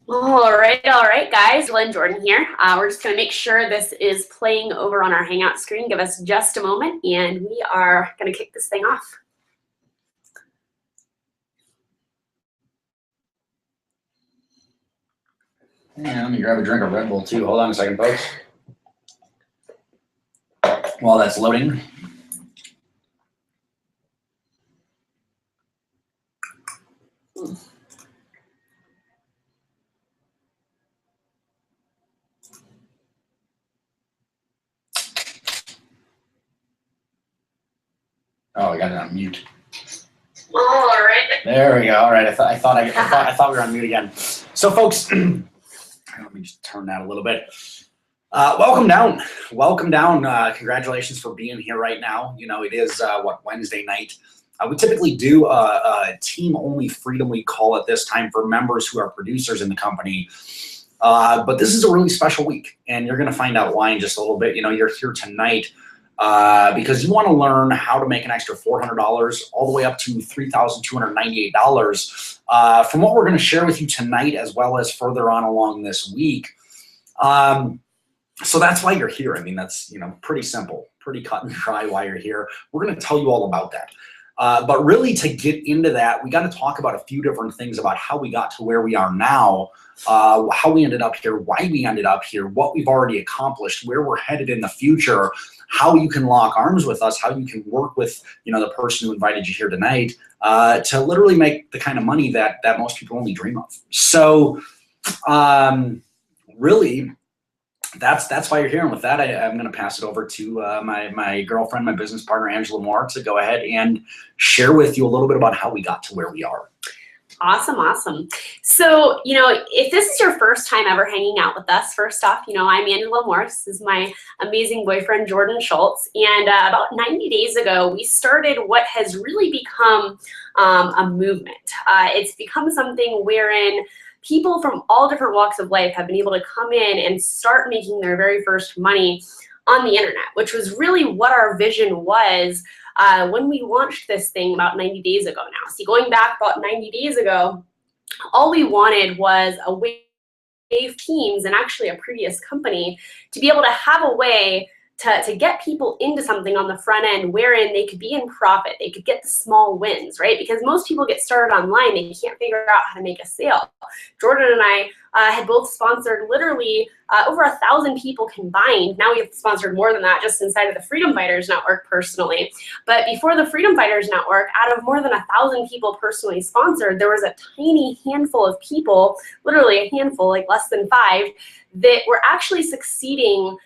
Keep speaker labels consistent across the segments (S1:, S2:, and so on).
S1: All right, guys. Lynn Jordan here. We're just going to make sure this is playing over on our Hangout screen. Give us just a moment, and we are going to kick this thing off.
S2: Yeah, let me grab a drink of Red Bull too. Hold on a second, folks. While that's loading. Oh, I got it on mute.
S1: All right.
S2: There we go. All right. I thought we were on mute again. So, folks, let me just turn that a little bit. Welcome down. Welcome down. Congratulations for being here right now. You know, it is Wednesday night. We typically do a team-only Freedom Week call at this time for members who are producers in the company. But this is a really special week, and you're going to find out why in just a little bit. You know, you're here tonight because you want to learn how to make an extra $400 all the way up to $3,298 from what we're going to share with you tonight, as well as further on along this week. So that's why you're here. I mean, that's, you know, pretty simple, pretty cut and dry why you're here. We're going to tell you all about that. But really, to get into that, we got to talk about a few different things about how we got to where we are now, how we ended up here, why we ended up here, what we've already accomplished, where we're headed in the future, how you can lock arms with us, how you can work with, you know, the person who invited you here tonight to literally make the kind of money that most people only dream of. So really, that's why you're here. And with that, I'm going to pass it over to my girlfriend, my business partner, Angela Moore, to go ahead and share with you a little bit about how we got to where we are.
S1: Awesome. So, you know, if this is your first time ever hanging out with us, first off, you know, I'm Angela Moore. This is my amazing boyfriend, Jordan Schultz. And about 90 days ago, we started what has really become a movement. It's become something wherein people from all different walks of life have been able to come in and start making their very first money on the internet, which was really what our vision was when we launched this thing about 90 days ago now. See, going back about 90 days ago, all we wanted was a way of teams and actually a previous company to be able to have a way to get people into something on the front end wherein they could be in profit, they could get the small wins, right? Because most people get started online, they can't figure out how to make a sale. Jordan and I had both sponsored literally over 1,000 people combined. Now we have sponsored more than that just inside of the Freedom Fighters Network personally. But before the Freedom Fighters Network, out of more than 1,000 people personally sponsored, there was a tiny handful of people, literally a handful, like less than 5, that were actually succeeding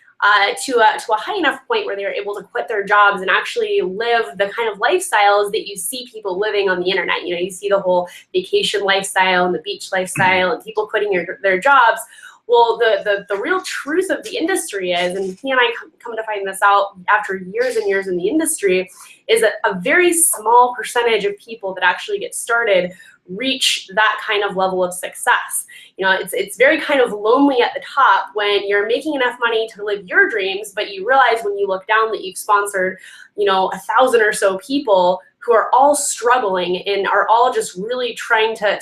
S1: to a high enough point where they were able to quit their jobs and actually live the kind of lifestyles that you see people living on the internet. You know, you see the whole vacation lifestyle and the beach lifestyle and people quitting their jobs. Well, the real truth of the industry is, and he and I come to find this out after years and years in the industry, is that a very small percentage of people that actually get started reach that kind of level of success. You know, it's very kind of lonely at the top when you're making enough money to live your dreams, but you realize when you look down that you've sponsored, you know, 1,000 or so people who are all struggling and are all just really trying to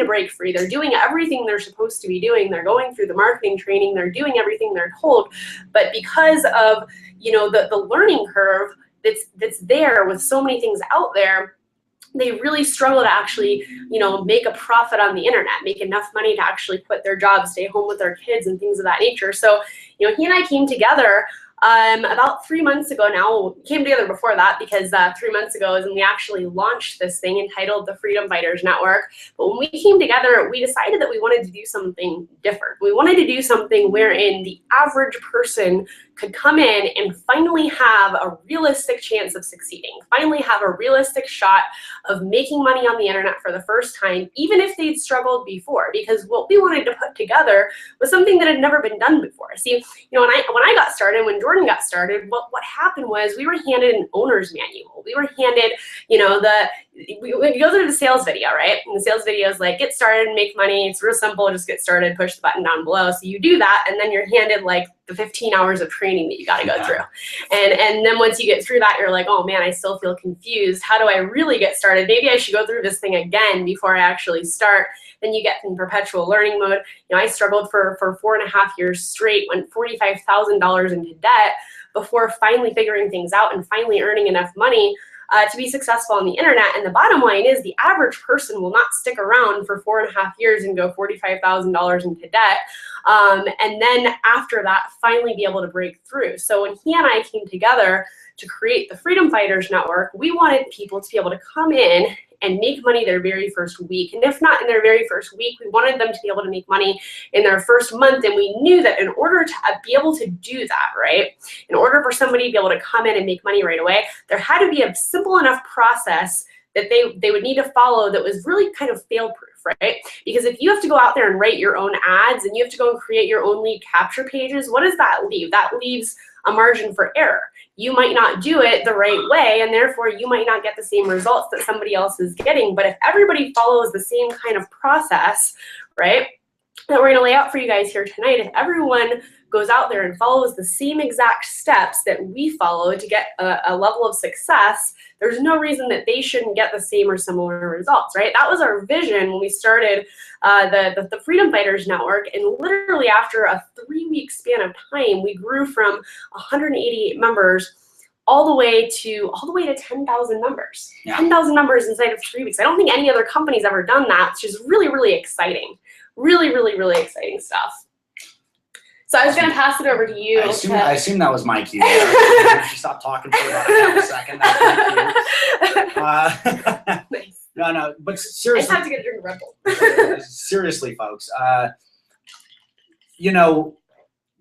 S1: break free. They're doing everything they're supposed to be doing. They're going through the marketing training. They're doing everything they're told. But because of, you know, the learning curve that's there with so many things out there, they really struggle to actually, you know, make a profit on the internet, make enough money to actually quit their jobs, stay home with their kids and things of that nature. So, you know, he and I came together about 3 months ago now. We came together before that because 3 months ago is when we actually launched this thing entitled the Freedom Fighters Network. But when we came together, we decided that we wanted to do something different. We wanted to do something wherein the average person could come in and finally have a realistic chance of succeeding, finally have a realistic shot of making money on the internet for the first time, even if they'd struggled before. Because what we wanted to put together was something that had never been done before. See, you know, when I got started, when Jordan got started, what happened was we were handed an owner's manual. We were handed, you know, we go through the sales video, right? And the sales video is like, get started, make money. It's real simple. Just get started, push the button down below. So you do that, and then you're handed like the 15 hours of training that you got to go through. And then once you get through that, you're like, oh man, I still feel confused. How do I really get started? Maybe I should go through this thing again before I actually start. Then you get in perpetual learning mode. You know, I struggled for 4.5 years straight, went $45,000 into debt before finally figuring things out and finally earning enough money to be successful on the internet. And the bottom line is the average person will not stick around for 4.5 years and go $45,000 into debt. And then after that, finally be able to break through. So when he and I came together to create the Freedom Fighters Network, we wanted people to be able to come in and make money their very first week. And if not in their very first week, we wanted them to be able to make money in their first month. And we knew that in order to be able to do that, right, in order for somebody to be able to come in and make money right away, there had to be a simple enough process that they would need to follow that was really kind of fail-proof, right? Because if you have to go out there and write your own ads and you have to go and create your own lead capture pages, what does that leave? That leaves a margin for error. You might not do it the right way, and therefore you might not get the same results that somebody else is getting. But if everybody follows the same kind of process, right, that we're going to lay out for you guys here tonight, if everyone goes out there and follows the same exact steps that we follow to get a level of success, there's no reason that they shouldn't get the same or similar results, right? That was our vision when we started the Freedom Fighters Network, and literally after a 3-week span of time, we grew from 188 members all the way to 10,000 members. Yeah. 10,000 members inside of 3 weeks. I don't think any other company's ever done that. It's just really, really exciting. Really, really, really exciting stuff. So I was going to pass it over to you.
S2: I assume that was my cue. She stopped talking for about a second. That was my cue.
S1: Nice.
S2: No, but seriously.
S1: I just have to get a drink of Red Bull.
S2: Seriously, folks. You know,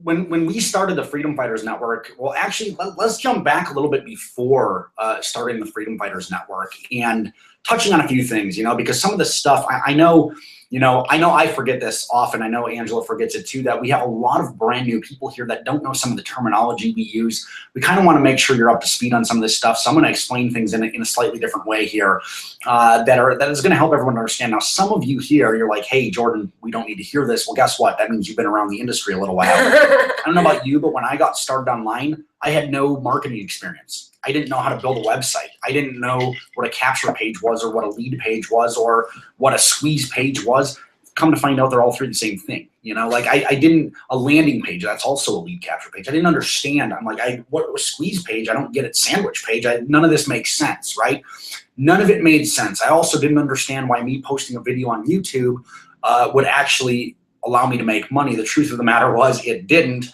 S2: when we started the Freedom Fighters Network, well, actually, let's jump back a little bit before starting the Freedom Fighters Network and touching on a few things, you know, because some of the stuff I know. You know, I forget this often. I know Angela forgets it too, that we have a lot of brand new people here that don't know some of the terminology we use. We kind of want to make sure you're up to speed on some of this stuff. So I'm going to explain things in a slightly different way here that is going to help everyone understand. Now, some of you here, you're like, hey, Jordan, we don't need to hear this. Well, guess what? That means you've been around the industry a little while. I don't know about you, but when I got started online, I had no marketing experience. I didn't know how to build a website. I didn't know what a capture page was or what a lead page was or what a squeeze page was. Come to find out they're all three the same thing. You know, like I didn't, a landing page, that's also a lead capture page. I didn't understand. I'm like, what was squeeze page? I don't get it. Sandwich page. None of this makes sense, right? None of it made sense. I also didn't understand why me posting a video on YouTube would actually allow me to make money. The truth of the matter was it didn't,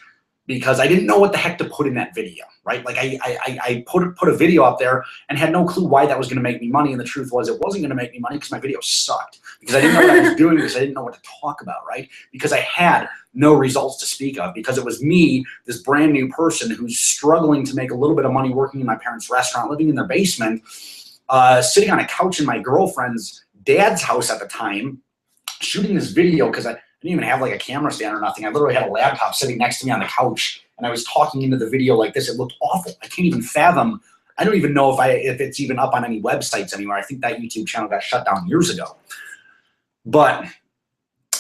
S2: because I didn't know what the heck to put in that video, right? Like I put a video up there and had no clue why that was going to make me money. And the truth was it wasn't going to make me money because my video sucked, because I didn't know what I was doing, because I didn't know what to talk about, right? Because I had no results to speak of, because it was me, this brand new person who's struggling to make a little bit of money working in my parents' restaurant, living in their basement, sitting on a couch in my girlfriend's dad's house at the time, shooting this video because I didn't even have like a camera stand or nothing. I literally had a laptop sitting next to me on the couch, and I was talking into the video like this. It looked awful. I can't even fathom. I don't even know if it's even up on any websites anymore. I think that YouTube channel got shut down years ago. But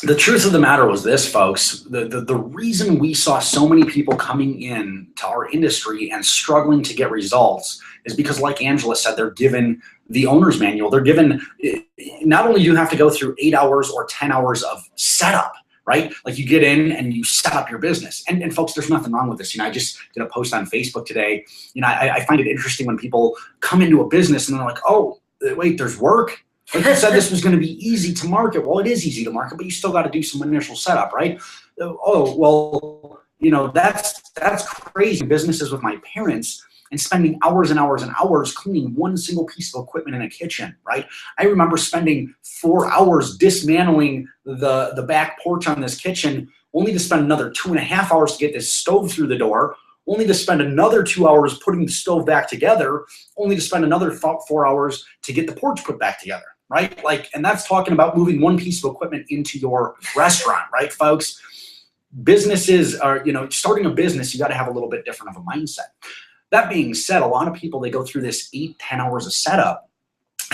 S2: the truth of the matter was this, folks. The reason we saw so many people coming in to our industry and struggling to get results is because, like Angela said, they're given the owner's manual. They're given, not only do you have to go through 8 hours or 10 hours of setup, right? Like you get in and you set up your business. And folks, there's nothing wrong with this. You know, I just did a post on Facebook today. You know, I find it interesting when people come into a business and they're like, oh, wait, there's work? Like you said, this was going to be easy to market. Well, it is easy to market, but you still got to do some initial setup, right? Oh, well, you know, that's crazy. Businesses with my parents and spending hours and hours and hours cleaning one single piece of equipment in a kitchen, right? I remember spending 4 hours dismantling the back porch on this kitchen, only to spend another 2.5 hours to get this stove through the door, only to spend another 2 hours putting the stove back together, only to spend another 4 hours to get the porch put back together, right? Like, and that's talking about moving one piece of equipment into your restaurant, right, folks? Businesses are, you know, starting a business, you got to have a little bit different of a mindset. That being said, a lot of people, they go through this 8-10 hours of setup,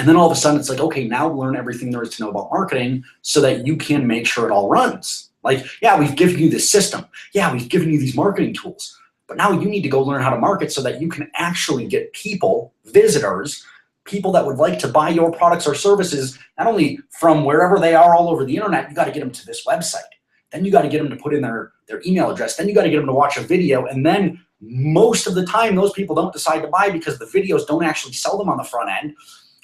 S2: And then all of a sudden it's like, okay, now learn everything there is to know about marketing so that you can make sure it all runs. Like, yeah, we've given you this system. Yeah, we've given you these marketing tools. But now you need to go learn how to market so that you can actually get people, visitors, people that would like to buy your products or services, not only from wherever they are all over the internet, you got to get them to this website. Then you got to get them to put in their email address. Then you got to get them to watch a video. And then most of the time, those people don't decide to buy because the videos don't actually sell them on the front end.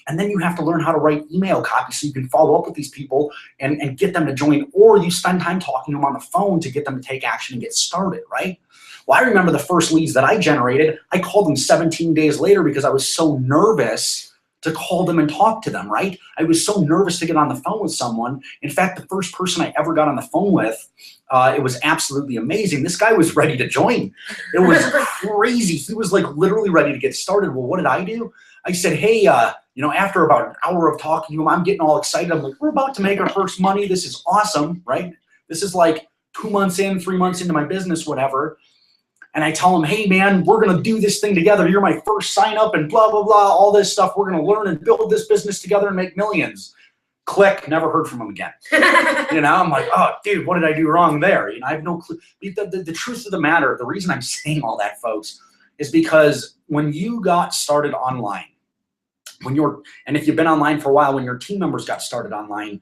S2: And then you have to learn how to write email copy so you can follow up with these people and get them to join, or you spend time talking to them on the phone to get them to take action and get started, right? Well, I remember the first leads that I generated, I called them 17 days later because I was so nervous to call them and talk to them, right? I was so nervous to get on the phone with someone. In fact, the first person I ever got on the phone with, it was absolutely amazing. This guy was ready to join. It was crazy. He was like literally ready to get started. Well, what did I do? I said, hey, you know, after about an hour of talking to him, I'm getting all excited. I'm like, we're about to make our first money. This is awesome, right? This is like 2 months in, 3 months into my business, whatever. And I tell him, hey, man, we're going to do this thing together. You're my first sign up and blah, blah, blah, all this stuff. We're going to learn and build this business together and make millions. Click, never heard from him again. You know, I'm like, oh, dude, what did I do wrong there? You know, I have no clue. The truth of the matter, the reason I'm saying all that, folks, is because when you got started online, and if you've been online for a while, when your team members got started online,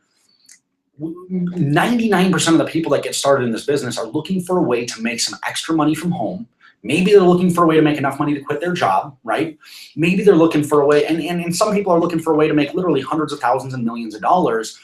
S2: 99% of the people that get started in this business are looking for a way to make some extra money from home. Maybe they're looking for a way to make enough money to quit their job, right? Maybe they're looking for a way, and some people are looking for a way to make literally hundreds of thousands and millions of dollars.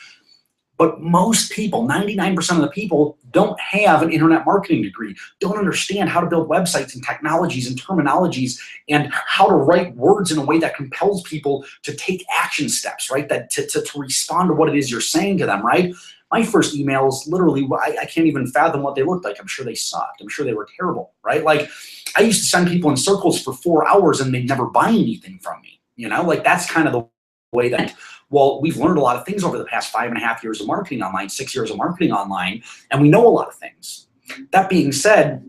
S2: But most people, 99% of the people, don't have an internet marketing degree, don't understand how to build websites and technologies and terminologies and how to write words in a way that compels people to take action steps, right? That to respond to what it is you're saying to them, right? My first emails, literally, I can't even fathom what they looked like. I'm sure they sucked. I'm sure they were terrible, right? Like, I used to send people in circles for 4 hours and they'd never buy anything from me, you know? Like, that's kind of the way that, well, we've learned a lot of things over the past 5.5 years of marketing online, 6 years of marketing online, and we know a lot of things. That being said,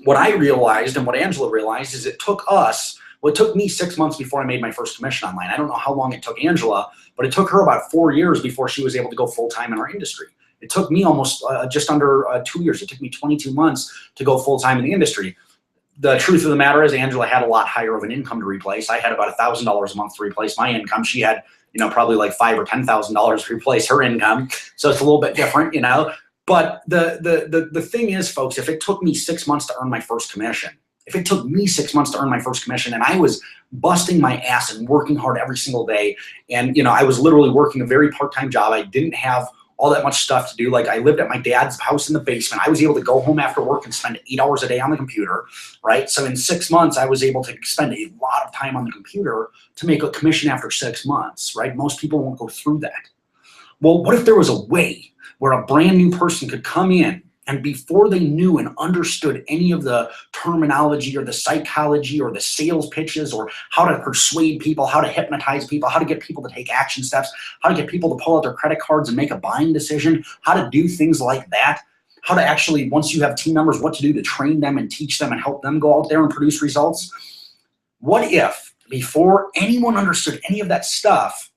S2: what I realized and what Angela realized is it took us, well, it took me 6 months before I made my first commission online. I don't know how long it took Angela, but it took her about 4 years before she was able to go full-time in our industry. It took me almost just under 2 years. It took me 22 months to go full-time in the industry. The truth of the matter is Angela had a lot higher of an income to replace. I had about $1,000 a month to replace my income. She had, you know, probably like $5,000 or $10,000 to replace her income. So it's a little bit different, you know. But the thing is, folks, if it took me 6 months to earn my first commission, if it took me 6 months to earn my first commission and I was busting my ass and working hard every single day, and, you know, I was literally working a very part-time job. I didn't have all that much stuff to do. Like, I lived at my dad's house in the basement. I was able to go home after work and spend 8 hours a day on the computer, right? So in 6 months, I was able to spend a lot of time on the computer to make a commission after 6 months, right? Most people won't go through that. Well, what if there was a way where a brand new person could come in and before they knew and understood any of the terminology or the psychology or the sales pitches or how to persuade people, how to hypnotize people, how to get people to take action steps, how to get people to pull out their credit cards and make a buying decision, how to do things like that, how to actually, once you have team members, what to do to train them and teach them and help them go out there and produce results. What if before anyone understood any of that stuff,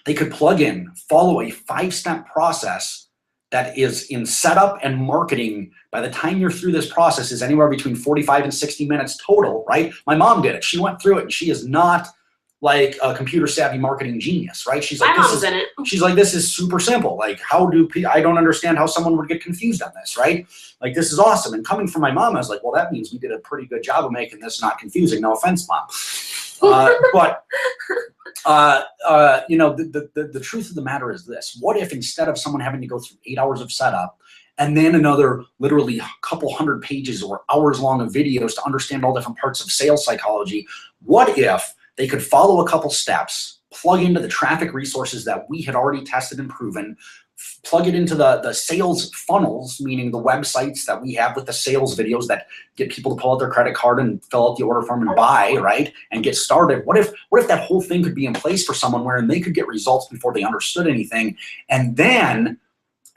S2: they could plug in, follow a 5-step process that is in setup and marketing. By the time you're through this process is anywhere between 45 and 60 minutes total, right? My mom did it. She went through it and she is not like a computer savvy marketing genius, right? She's like, she's like, this is super simple. Like, I don't understand how someone would get confused on this, right? Like, this is awesome. And coming from my mom, I was like, well, that means we did a pretty good job of making this not confusing. No offense, Mom. You know, the truth of the matter is this. What if instead of someone having to go through 8 hours of setup and then another literally couple hundred pages or hours long of videos to understand all different parts of sales psychology, what if they could follow a couple steps, plug into the traffic resources that we had already tested and proven, plug it into the sales funnels, meaning the websites that we have with the sales videos that get people to pull out their credit card and fill out the order form and buy, right? And get started. What if that whole thing could be in place for someone wherein they could get results before they understood anything? And then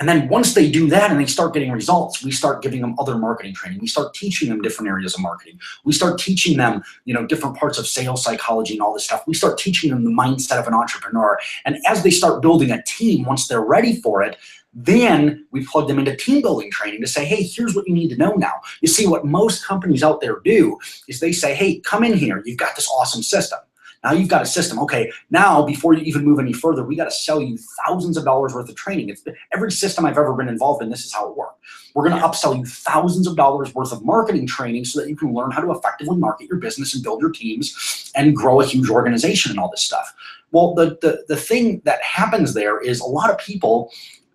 S2: And then once they do that and they start getting results, we start giving them other marketing training. We start teaching them different areas of marketing. We start teaching them, different parts of sales psychology and all this stuff. We start teaching them the mindset of an entrepreneur. And as they start building a team, once they're ready for it, then we plug them into team building training to say, hey, here's what you need to know now. You see, what most companies out there do is they say, hey, come in here. You've got this awesome system. Now you've got a system. Okay, now before you even move any further, we got to sell you thousands of dollars worth of training. Every system I've ever been involved in, this is how it worked. We're going to upsell you thousands of dollars worth of marketing training so that you can learn how to effectively market your business and build your teams and grow a huge organization and all this stuff. Well, the thing that happens there is a lot of people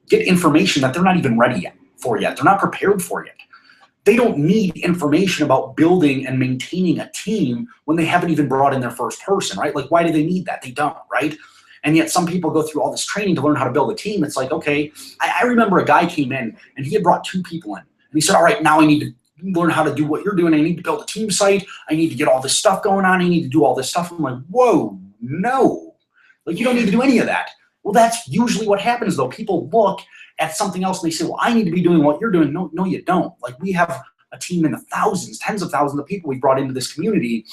S2: get information that they're not even ready for yet. They're not prepared for yet. They don't need information about building and maintaining a team when they haven't even brought in their first person, right? Like, why do they need that? They don't, right? And yet some people go through all this training to learn how to build a team. It's like, okay, I remember a guy came in and he had brought 2 people in. And he said, all right, now I need to learn how to do what you're doing. I need to build a team site. I need to get all this stuff going on. I need to do all this stuff. I'm like, whoa, no. Like, you don't need to do any of that. Well, that's usually what happens, though. People look at something else and they say, well, I need to be doing what you're doing. No, you don't. Like, we have a team in the thousands, tens of thousands of people we brought into this community.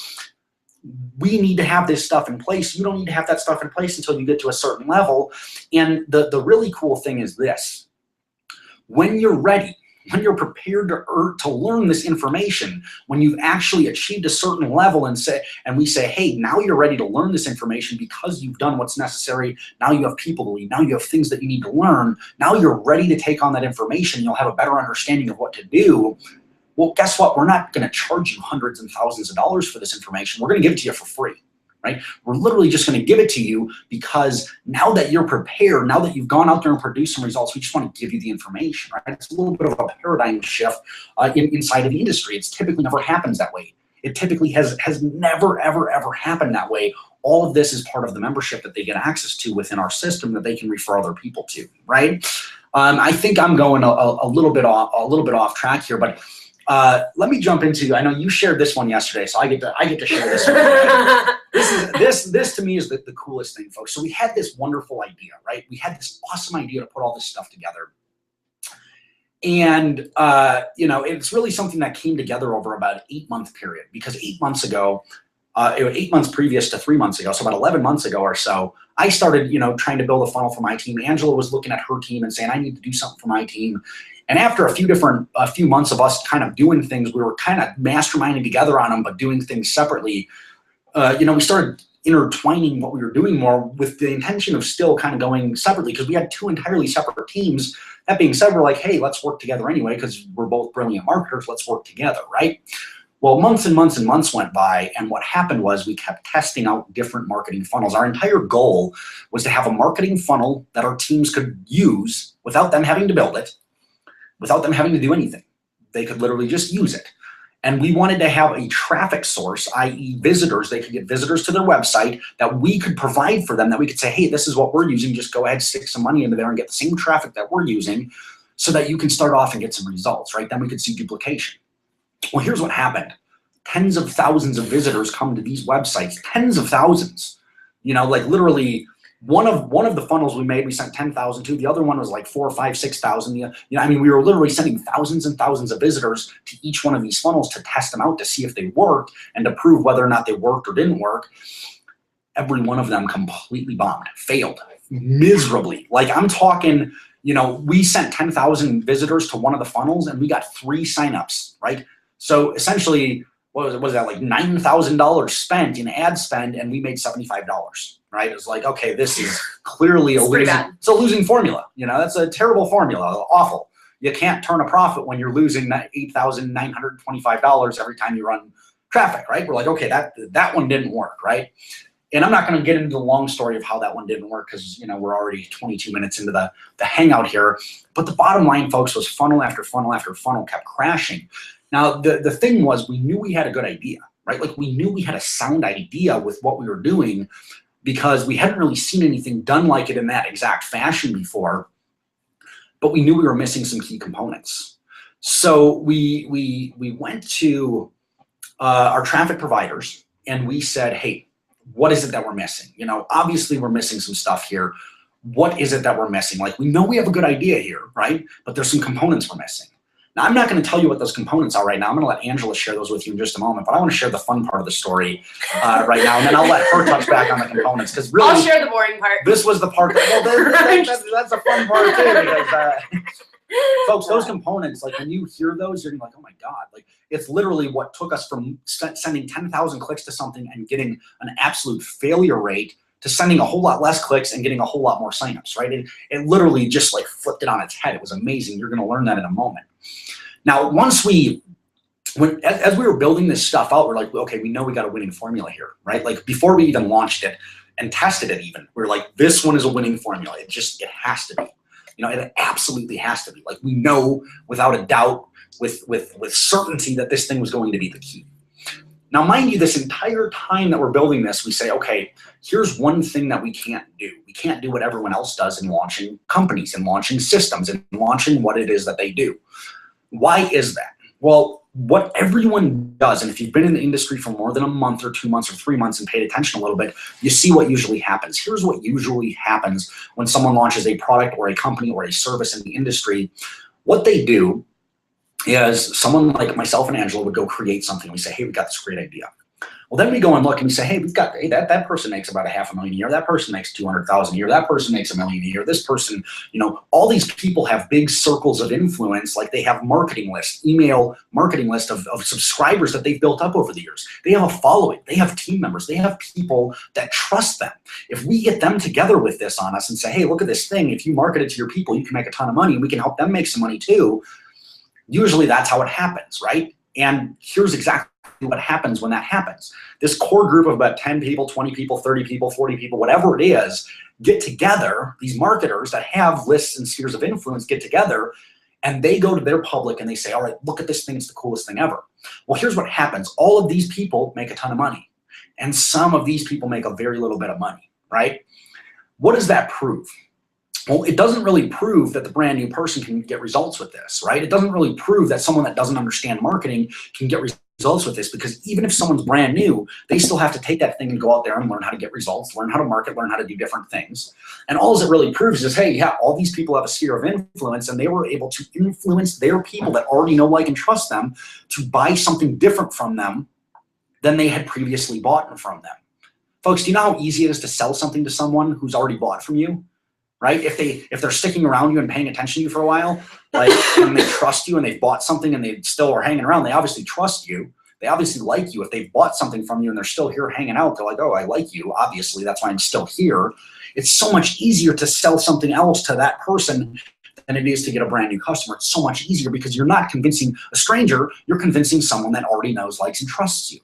S2: We need to have this stuff in place. You don't need to have that stuff in place until you get to a certain level. And the really cool thing is this. When you're ready, when you're prepared to learn this information, when you've actually achieved a certain level and we say, hey, now you're ready to learn this information because you've done what's necessary. Now you have people to lead. Now you have things that you need to learn. Now you're ready to take on that information. You'll have a better understanding of what to do. Well, guess what? We're not going to charge you hundreds and thousands of dollars for this information. We're going to give it to you for free. Right? We're literally just going to give it to you because now that you're prepared, now that you've gone out there and produced some results, we just want to give you the information, right? It's a little bit of a paradigm shift inside of the industry. It's typically never happens that way. It typically has never, ever, ever happened that way. All of this is part of the membership that they get access to within our system that they can refer other people to, right? I think I'm going a little bit off track here, but let me jump into. I know you shared this one yesterday, so I get to share this one. This to me is the coolest thing, folks. So we had this wonderful idea, right? We had this awesome idea to put all this stuff together. And, it's really something that came together over about an 8-month period, because 8 months ago, it was 8 months previous to 3 months ago, so about 11 months ago or so, I started, trying to build a funnel for my team. Angela was looking at her team and saying, I need to do something for my team. And after a few months of us kind of doing things, we were kind of masterminding together on them, but doing things separately. We started intertwining what we were doing more with the intention of still kind of going separately, because we had 2 entirely separate teams. That being said, we're like, hey, let's work together anyway, because we're both brilliant marketers. Let's work together, right? Well, months and months and months went by, and what happened was we kept testing out different marketing funnels. Our entire goal was to have a marketing funnel that our teams could use without them having to build it, without them having to do anything. They could literally just use it. And we wanted to have a traffic source, i.e. visitors. They could get visitors to their website that we could provide for them, that we could say, hey, this is what we're using. Just go ahead, stick some money into there and get the same traffic that we're using so that you can start off and get some results, right? Then we could see duplication. Well, here's what happened. Tens of thousands of visitors come to these websites, tens of thousands. Like literally one of the funnels we made, we sent 10,000 to. The other one was like 4,000, 5,000, 6,000. We were literally sending thousands and thousands of visitors to each one of these funnels to test them out, to see if they worked and to prove whether or not they worked or didn't work. Every one of them completely bombed, failed miserably. Like, I'm talking, we sent 10,000 visitors to one of the funnels and we got 3 signups, right? So essentially, what was that, like $9,000 spent in ad spend, and we made $75, right? It's like, okay, this is clearly it's a losing formula. That's a terrible formula, awful. You can't turn a profit when you're losing that $8,925 every time you run traffic, right? We're like, okay, that one didn't work, right? And I'm not going to get into the long story of how that one didn't work, because we're already 22 minutes into the hangout here. But the bottom line, folks, was funnel after funnel after funnel kept crashing. Now, the thing was, we knew we had a good idea, right? Like, we knew we had a sound idea with what we were doing, because we hadn't really seen anything done like it in that exact fashion before, but we knew we were missing some key components. So we went to our traffic providers and we said, hey, what is it that we're missing? Obviously we're missing some stuff here. what is it that we're missing? Like, we know we have a good idea here, right? But there's some components we're missing. Now, I'm not going to tell you what those components are right now. I'm going to let Angela share those with you in just a moment, but I want to share the fun part of the story right now, and then I'll let her touch back on the components, because really,
S1: I'll share the boring part.
S2: This was the part that, well, that's a fun part too, because folks, those components, like when you hear those, you're like, oh my God, like it's literally what took us from sending 10,000 clicks to something and getting an absolute failure rate to sending a whole lot less clicks and getting a whole lot more signups, right? It literally just like flipped it on its head. It was amazing. You're going to learn that in a moment. Now, as we were building this stuff out, we're like, okay, we know we got a winning formula here, right? Like before we even launched it and tested it even, we're like, this one is a winning formula. It has to be. You know, it absolutely has to be. Like we know without a doubt, with certainty that this thing was going to be the key. Now, mind you, this entire time that we're building this, we say, okay, here's one thing that we can't do. We can't do what everyone else does in launching companies and launching systems and launching what it is that they do. Why is that? Well, what everyone does, and if you've been in the industry for more than a month or 2 months or 3 months and paid attention a little bit, you see what usually happens. Here's what usually happens when someone launches a product or a company or a service in the industry. What they do is someone like myself and Angela would go create something. We say, hey, we got this great idea. Well, then we go and look and we say, hey, that person makes about $500,000 a year. That person makes $200,000 a year. That person makes $1 million a year. This person, you know, all these people have big circles of influence. Like they have marketing lists, email marketing list of subscribers that they've built up over the years. They have a following. They have team members. They have people that trust them. If we get them together with this on us and say, hey, look at this thing. If you market it to your people, you can make a ton of money. We can help them make some money too. Usually that's how it happens, right? And here's exactly what happens when that happens. This core group of about 10 people, 20 people, 30 people, 40 people, whatever it is, get together. These marketers that have lists and spheres of influence get together, and they go to their public and they say, all right, look at this thing. It's the coolest thing ever. Well, here's what happens. All of these people make a ton of money, and some of these people make a very little bit of money, right? What does that prove? Well, it doesn't really prove that the brand new person can get results with this, right? It doesn't really prove that someone that doesn't understand marketing can get results with this, because even if someone's brand new, they still have to take that thing and go out there and learn how to get results, learn how to market, learn how to do different things. And all it really proves is, hey, yeah, all these people have a sphere of influence, and they were able to influence their people that already know, like, and trust them to buy something different from them than they had previously bought from them. Folks, do you know how easy it is to sell something to someone who's already bought from you? Right? If they're sticking around you and paying attention to you for a while, like, and they trust you and they've bought something and they still are hanging around, they obviously trust you. They obviously like you. If they've bought something from you and they're still here hanging out, they're like, oh, I like you. Obviously, that's why I'm still here. It's so much easier to sell something else to that person than it is to get a brand new customer. It's so much easier because you're not convincing a stranger. You're convincing someone that already knows, likes, and trusts you.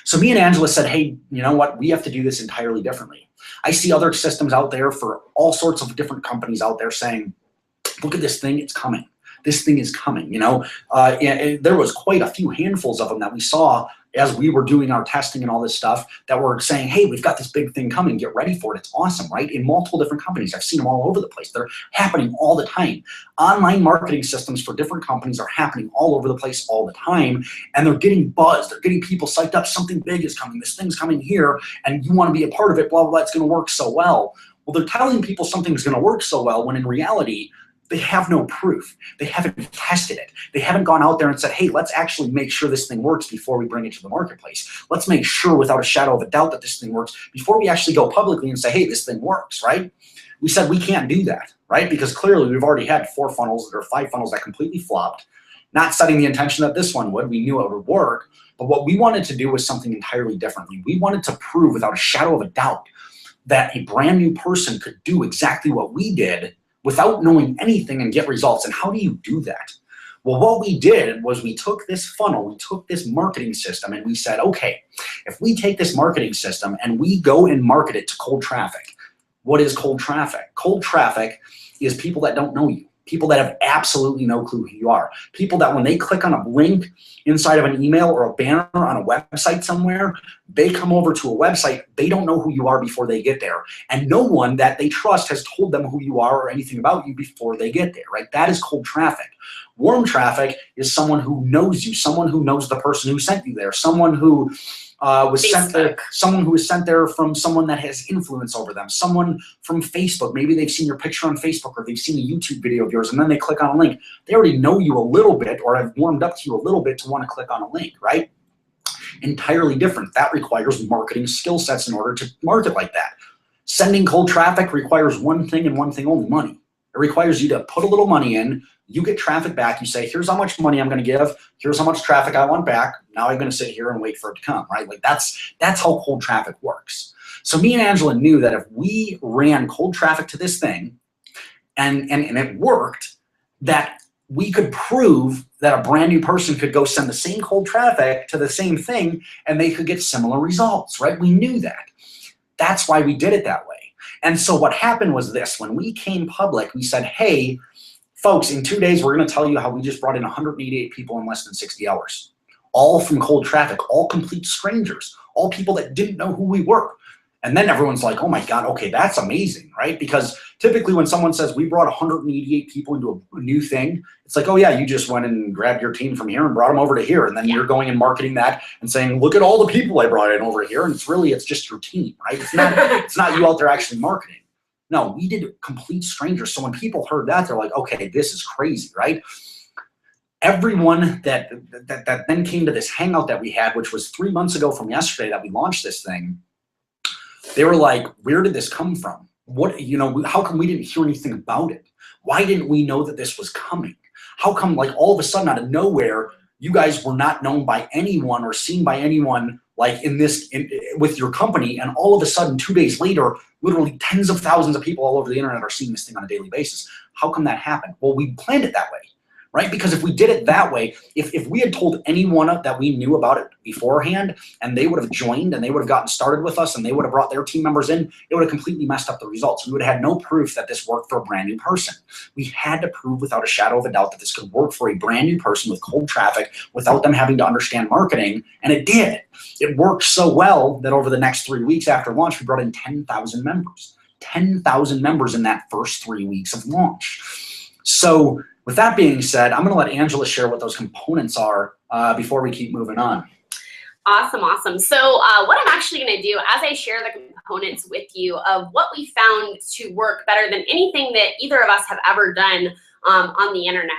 S2: So me and Angela said, hey, you know what? We have to do this entirely differently. I see other systems out there for all sorts of different companies out there saying, look at this thing, it's coming. This thing is coming, you know. And there was quite a few handfuls of them that we saw as we were doing our testing and all this stuff that were saying, hey, we've got this big thing coming, get ready for it. It's awesome, right? In multiple different companies. I've seen them all over the place. They're happening all the time. Online marketing systems for different companies are happening all over the place all the time, and they're getting buzzed. They're getting people psyched up. Something big is coming. This thing's coming here, and you want to be a part of it, blah, blah, blah. It's going to work so well. Well, they're telling people something's going to work so well when in reality, they have no proof. They haven't tested it. They haven't gone out there and said, hey, let's actually make sure this thing works before we bring it to the marketplace. Let's make sure without a shadow of a doubt that this thing works before we actually go publicly and say, hey, this thing works, right? We said we can't do that, right? Because clearly we've already had 4 funnels or 5 funnels that completely flopped, not setting the intention that this one would. We knew it would work. But what we wanted to do was something entirely differently. We wanted to prove without a shadow of a doubt that a brand new person could do exactly what we did without knowing anything and get results. And how do you do that? Well, what we did was we took this funnel, we took this marketing system, and we said, okay, if we take this marketing system and we go and market it to cold traffic. What is cold traffic? Cold traffic is people that don't know you, people that have absolutely no clue who you are, people that when they click on a link inside of an email or a banner on a website somewhere, they come over to a website, they don't know who you are before they get there. And no one that they trust has told them who you are or anything about you before they get there, right? That is cold traffic. Warm traffic is someone who knows you, someone who knows the person who sent you there, someone who was sent there, someone who was sent there from someone that has influence over them, someone from Facebook. Maybe they've seen your picture on Facebook or they've seen a YouTube video of yours and then they click on a link. They already know you a little bit or have warmed up to you a little bit to want to click on a link, right? Entirely different. That requires marketing skill sets in order to market like that. Sending cold traffic requires one thing and one thing only, money. It requires you to put a little money in, you get traffic back, you say, here's how much money I'm gonna give, here's how much traffic I want back, now I'm gonna sit here and wait for it to come, right? Like that's how cold traffic works. So me and Angela knew that if we ran cold traffic to this thing and it worked, that we could prove that a brand new person could go send the same cold traffic to the same thing and they could get similar results, right? We knew that. That's why we did it that way. And so what happened was this: when we came public, we said, hey, folks, in 2 days, we're gonna tell you how we just brought in 188 people in less than 60 hours. All from cold traffic, all complete strangers, all people that didn't know who we were. And then everyone's like, oh my God, okay, that's amazing, right? Because typically when someone says we brought 188 people into a new thing, it's like, oh yeah, you just went and grabbed your team from here and brought them over to here. And then you're going and marketing that and saying, look at all the people I brought in over here. And it's just your team, right? It's not you out there actually marketing. No, we did complete strangers. So when people heard that, they're like, okay, this is crazy, right? Everyone that then came to this hangout that we had, which was 3 months ago from yesterday that we launched this thing, they were like, where did this come from? What, you know, how come we didn't hear anything about it? Why didn't we know that this was coming? How come, like, all of a sudden out of nowhere, you guys were not known by anyone or seen by anyone like with your company, and all of a sudden 2 days later, literally tens of thousands of people all over the internet are seeing this thing on a daily basis? How come that happened? Well, we planned it that way, right? Because if we did it that way, if we had told anyone that we knew about it beforehand and they would have joined and they would have gotten started with us and they would have brought their team members in, it would have completely messed up the results. We would have had no proof that this worked for a brand new person. We had to prove without a shadow of a doubt that this could work for a brand new person with cold traffic without them having to understand marketing, and it did. It worked so well that over the next 3 weeks after launch, we brought in 10,000 members. 10,000 members in that first 3 weeks of launch. So with that being said, I'm gonna let Angela share what those components are before we keep moving on.
S1: Awesome, awesome. So what I'm actually gonna do as I share the components with you of what we found to work better than anything that either of us have ever done on the internet.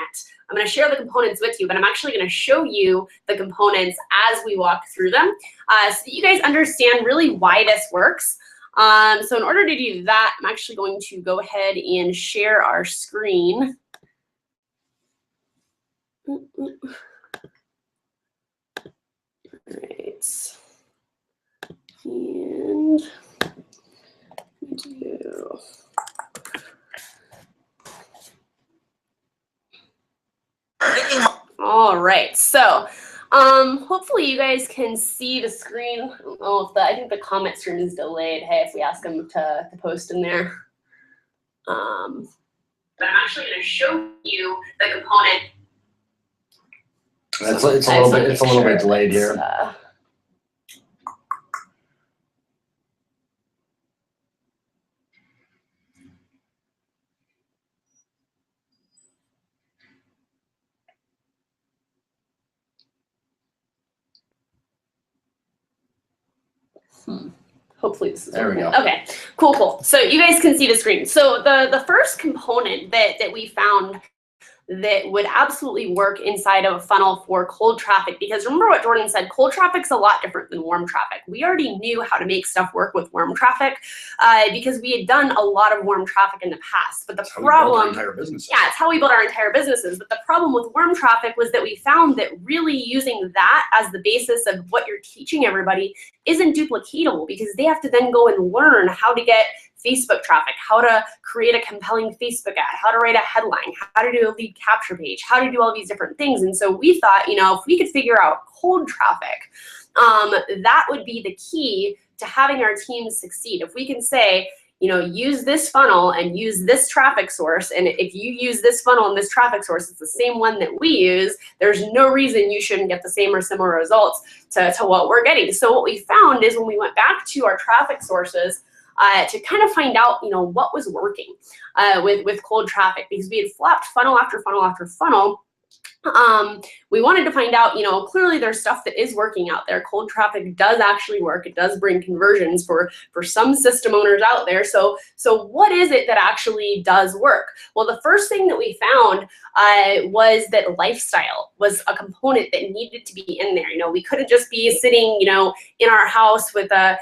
S1: I'm gonna share the components with you, but I'm actually gonna show you the components as we walk through them so that you guys understand really why this works. So in order to do that, I'm actually going to go ahead and share our screen. Right. And do. All right. So hopefully you guys can see the screen. I don't know if I think the comment stream is delayed. Hey, if we ask them to post in there. But I'm actually going to show you the component.
S2: It's a little bit delayed here.
S1: Hopefully this is
S2: there. We go.
S1: Okay, cool. So you guys can see the screen. So the first component that we found that would absolutely work inside of a funnel for cold traffic, because remember what Jordan said, cold traffic's a lot different than warm traffic. We already knew how to make stuff work with warm traffic because we had done a lot of warm traffic in the past. But the problem, it's how we built our entire businesses. But the problem with warm traffic was that we found that really using that as the basis of what you're teaching everybody isn't duplicatable, because they have to then go and learn how to get Facebook traffic, how to create a compelling Facebook ad, how to write a headline, how to do a lead capture page, how to do all these different things. And so we thought, you know, if we could figure out cold traffic, that would be the key to having our teams succeed. If we can say, you know, use this funnel and use this traffic source, and if you use this funnel and this traffic source, it's the same one that we use, there's no reason you shouldn't get the same or similar results to what we're getting. So what we found is when we went back to our traffic sources, to kind of find out, you know, what was working with cold traffic, because we had flopped funnel after funnel after funnel, we wanted to find out, clearly there's stuff that is working out there. Cold traffic does actually work. It does bring conversions for some system owners out there. So what is it that actually does work? Well, the first thing that we found was that lifestyle was a component that needed to be in there. We couldn't just be sitting, in our house with the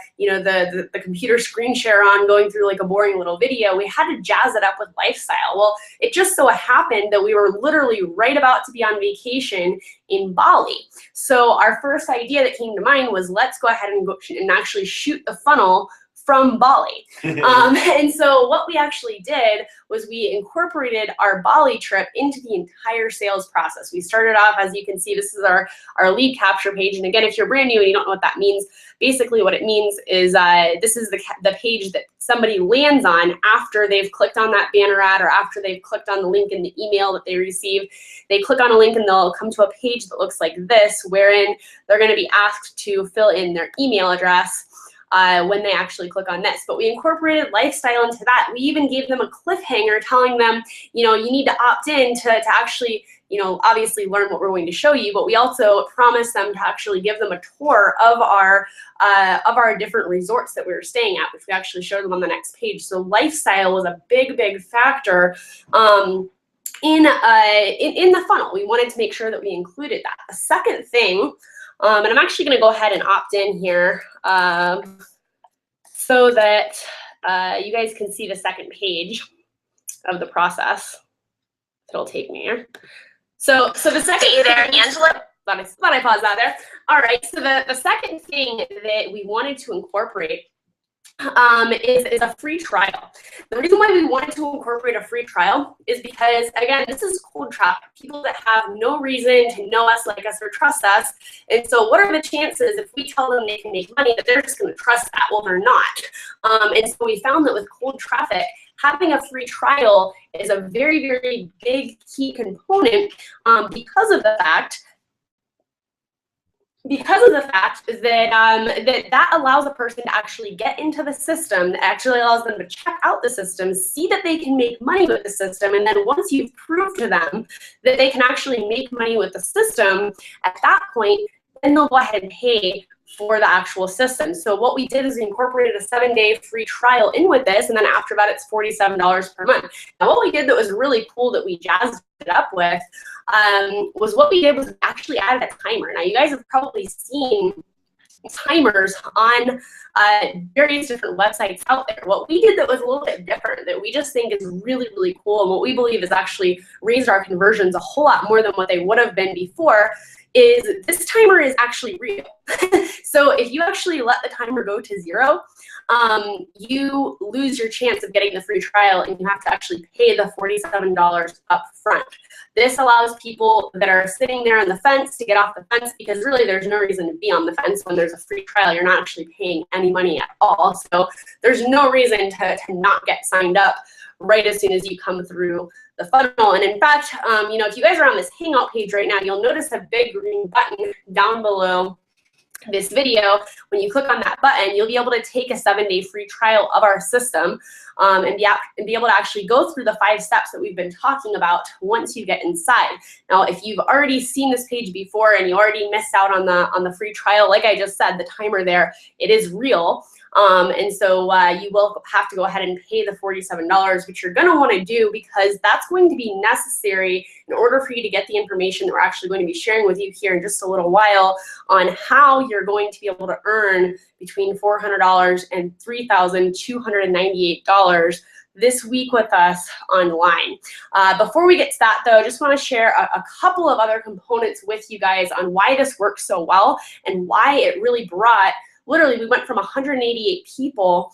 S1: computer screen share on, going through like a boring little video. We had to jazz it up with lifestyle. Well, it just so happened that we were literally right about to be on vacation in Bali. So our first idea that came to mind was, let's go ahead and actually shoot the funnel from Bali. And so what we actually did was we incorporated our Bali trip into the entire sales process. We started off, as you can see, this is our lead capture page. And again, if you're brand new and you don't know what that means, basically what it means is this is the page that somebody lands on after they've clicked on that banner ad, or after they've clicked on the link in the email that they receive. They click on a link and they'll come to a page that looks like this, wherein they're going to be asked to fill in their email address when they actually click on this. But we incorporated lifestyle into that. We even gave them a cliffhanger telling them, you need to opt in to actually, obviously learn what we're going to show you, but we also promised them to actually give them a tour of our different resorts that we were staying at, which we actually showed them on the next page. So lifestyle was a big factor in the funnel. We wanted to make sure that we included that. The second thing, and I'm actually going to go ahead and opt in here so that you guys can see the second page of the process. It'll take me here. So the second,
S3: Hey there, Angela.
S1: Thought I paused that there. All right, so the second thing that we wanted to incorporate is a free trial. The reason why we wanted to incorporate a free trial is because, again, this is cold traffic. People that have no reason to know us, like us, or trust us. And so what are the chances if we tell them they can make money that they're just going to trust that? Well, they're not. And so we found that with cold traffic, having a free trial is a very big key component because of the fact that allows a person to actually get into the system, that actually allows them to check out the system, see that they can make money with the system, and then once you've proved to them that they can actually make money with the system, at that point, then they'll go ahead and pay for the actual system. So what we did is we incorporated a 7-day free trial in with this, and then after that, it's $47 per month. Now, what we did that was really cool that we jazzed it up with was what we did was actually added a timer. Now, you guys have probably seen timers on various different websites out there. What we did that was a little bit different, that we just think is really cool, and what we believe has actually raised our conversions a whole lot more than what they would have been before, is this timer is actually real. So if you actually let the timer go to 0, you lose your chance of getting the free trial, and you have to actually pay the $47 up front. This allows people that are sitting there on the fence to get off the fence, because really there's no reason to be on the fence when there's a free trial. You're not actually paying any money at all. So there's no reason to not get signed up right as soon as you come through the funnel. And in fact, if you guys are on this Hangout page right now, you'll notice a big green button down below this video. When you click on that button, you'll be able to take a 7-day free trial of our system and be able to actually go through the 5 steps that we've been talking about once you get inside. Now, if you've already seen this page before and you already missed out on the free trial, like I just said, the timer there, it is real. And so you will have to go ahead and pay the $47, which you're going to want to do, because that's going to be necessary in order for you to get the information that we're actually going to be sharing with you here in just a little while on how you're going to be able to earn between $400 and $3,298 this week with us online. Before we get to that, though, I just want to share a couple of other components with you guys on why this works so well and why it really brought, literally, we went from 188 people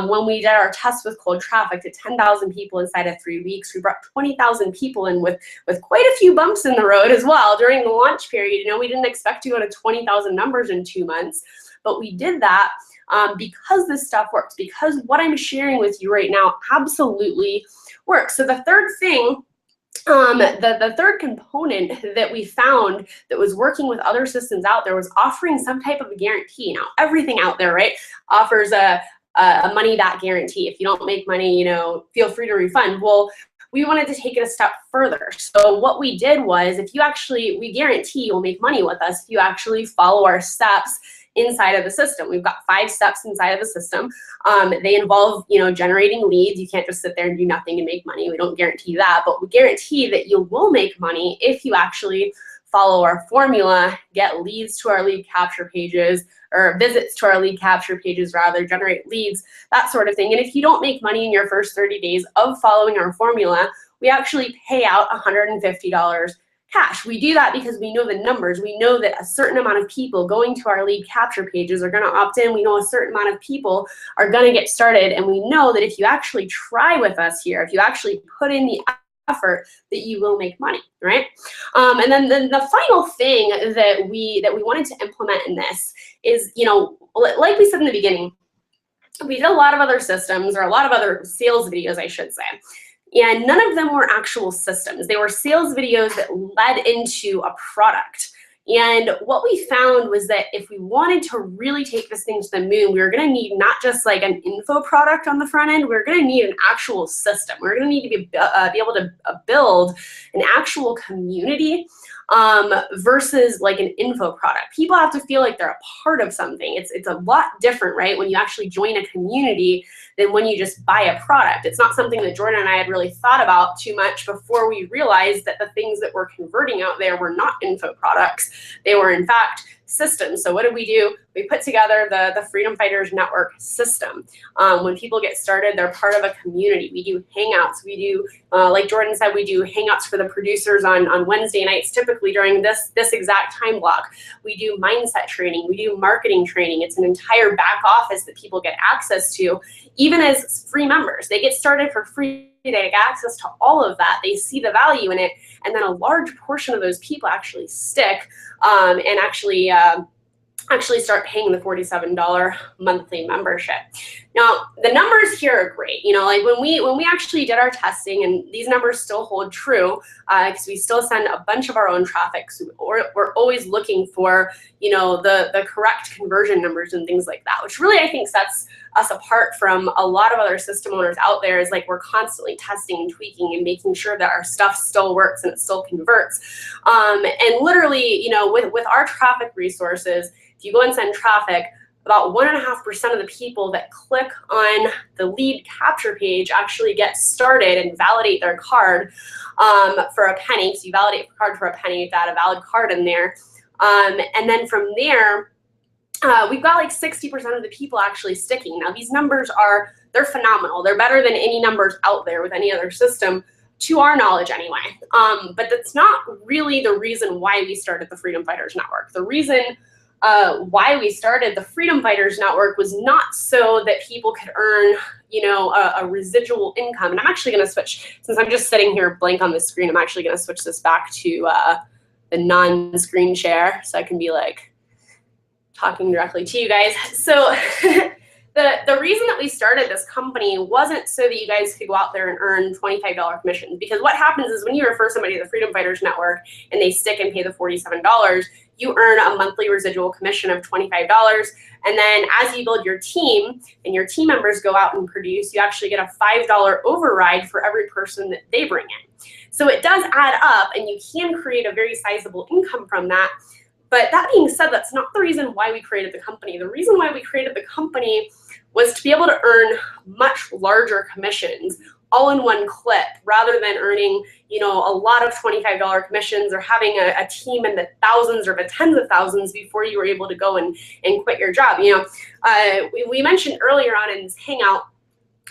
S1: when we did our test with cold traffic to 10,000 people inside of 3 weeks. We brought 20,000 people in with quite a few bumps in the road as well during the launch period. We didn't expect to go to 20,000 numbers in 2 months, but we did that because this stuff works, because what I'm sharing with you right now absolutely works. So the third thing, the third component that we found that was working with other systems out there was offering some type of a guarantee. Now, everything out there, right, offers a money-back guarantee. If you don't make money, feel free to refund. Well, we wanted to take it a step further. So what we did was, we guarantee you'll make money with us if you actually follow our steps inside of the system. We've got 5 steps inside of the system. They involve, generating leads. You can't just sit there and do nothing and make money. We don't guarantee that, but we guarantee that you will make money if you actually follow our formula, get leads to our lead capture pages, or visits to our lead capture pages rather, generate leads, that sort of thing. And if you don't make money in your first 30 days of following our formula, we actually pay out $150 cash. We do that because we know the numbers. We know that a certain amount of people going to our lead capture pages are going to opt in. We know a certain amount of people are going to get started. And we know that if you actually try with us here, if you actually put in the effort, that you will make money, right? And then the final thing that we wanted to implement in this is, like we said in the beginning, we did a lot of other systems, or a lot of other sales videos, I should say. And none of them were actual systems. They were sales videos that led into a product. And what we found was that if we wanted to really take this thing to the moon, we were going to need not just like an info product on the front end, we were going to need an actual system. We're going to need to be able to build an actual community versus like an info product. People have to feel like they're a part of something. It's a lot different, right, when you actually join a community than when you just buy a product. It's not something that Jordan and I had really thought about too much before we realized that the things that we're converting out there were not info products. They were, in fact, systems. So what did we do? We put together the Freedom Fighters Network system. When people get started, they're part of a community. We do hangouts. We do, like Jordan said, we do hangouts for the producers on Wednesday nights, typically during this exact time block. We do mindset training. We do marketing training. It's an entire back office that people get access to, even as free members. They get started for free. They get access to all of that. They see the value in it. And then a large portion of those people actually stick and actually start paying the $47 monthly membership. Now, the numbers here are great. Like when we actually did our testing, and these numbers still hold true because we still send a bunch of our own traffic. So we're always looking for, the correct conversion numbers and things like that, which really I think sets us apart from a lot of other system owners out there. Is like we're constantly testing and tweaking and making sure that our stuff still works and it still converts. And literally, with our traffic resources, if you go and send traffic, about 1.5% of the people that click on the lead capture page actually get started and validate their card for a penny. So you validate your card for a penny, you have to add a valid card in there. And then from there, we've got like 60% of the people actually sticking. Now these numbers they're phenomenal. They're better than any numbers out there with any other system, to our knowledge anyway. But that's not really the reason why we started the Freedom Fighters Network. The reason why we started the Freedom Fighters Network was not so that people could earn, a residual income. And I'm actually going to switch, since I'm just sitting here blank on the screen, I'm actually going to switch this back to the non-screen share so I can be like talking directly to you guys. So the reason that we started this company wasn't so that you guys could go out there and earn $25 commissions, because what happens is when you refer somebody to the Freedom Fighters Network and they stick and pay the $47, you earn a monthly residual commission of $25. And then as you build your team and your team members go out and produce, you actually get a $5 override for every person that they bring in. So it does add up, and you can create a very sizable income from that. But that being said, that's not the reason why we created the company. The reason why we created the company was to be able to earn much larger commissions all in one clip, rather than earning, a lot of $25 commissions or having a team in the thousands or the tens of thousands before you were able to go and quit your job. We mentioned earlier on in this hangout,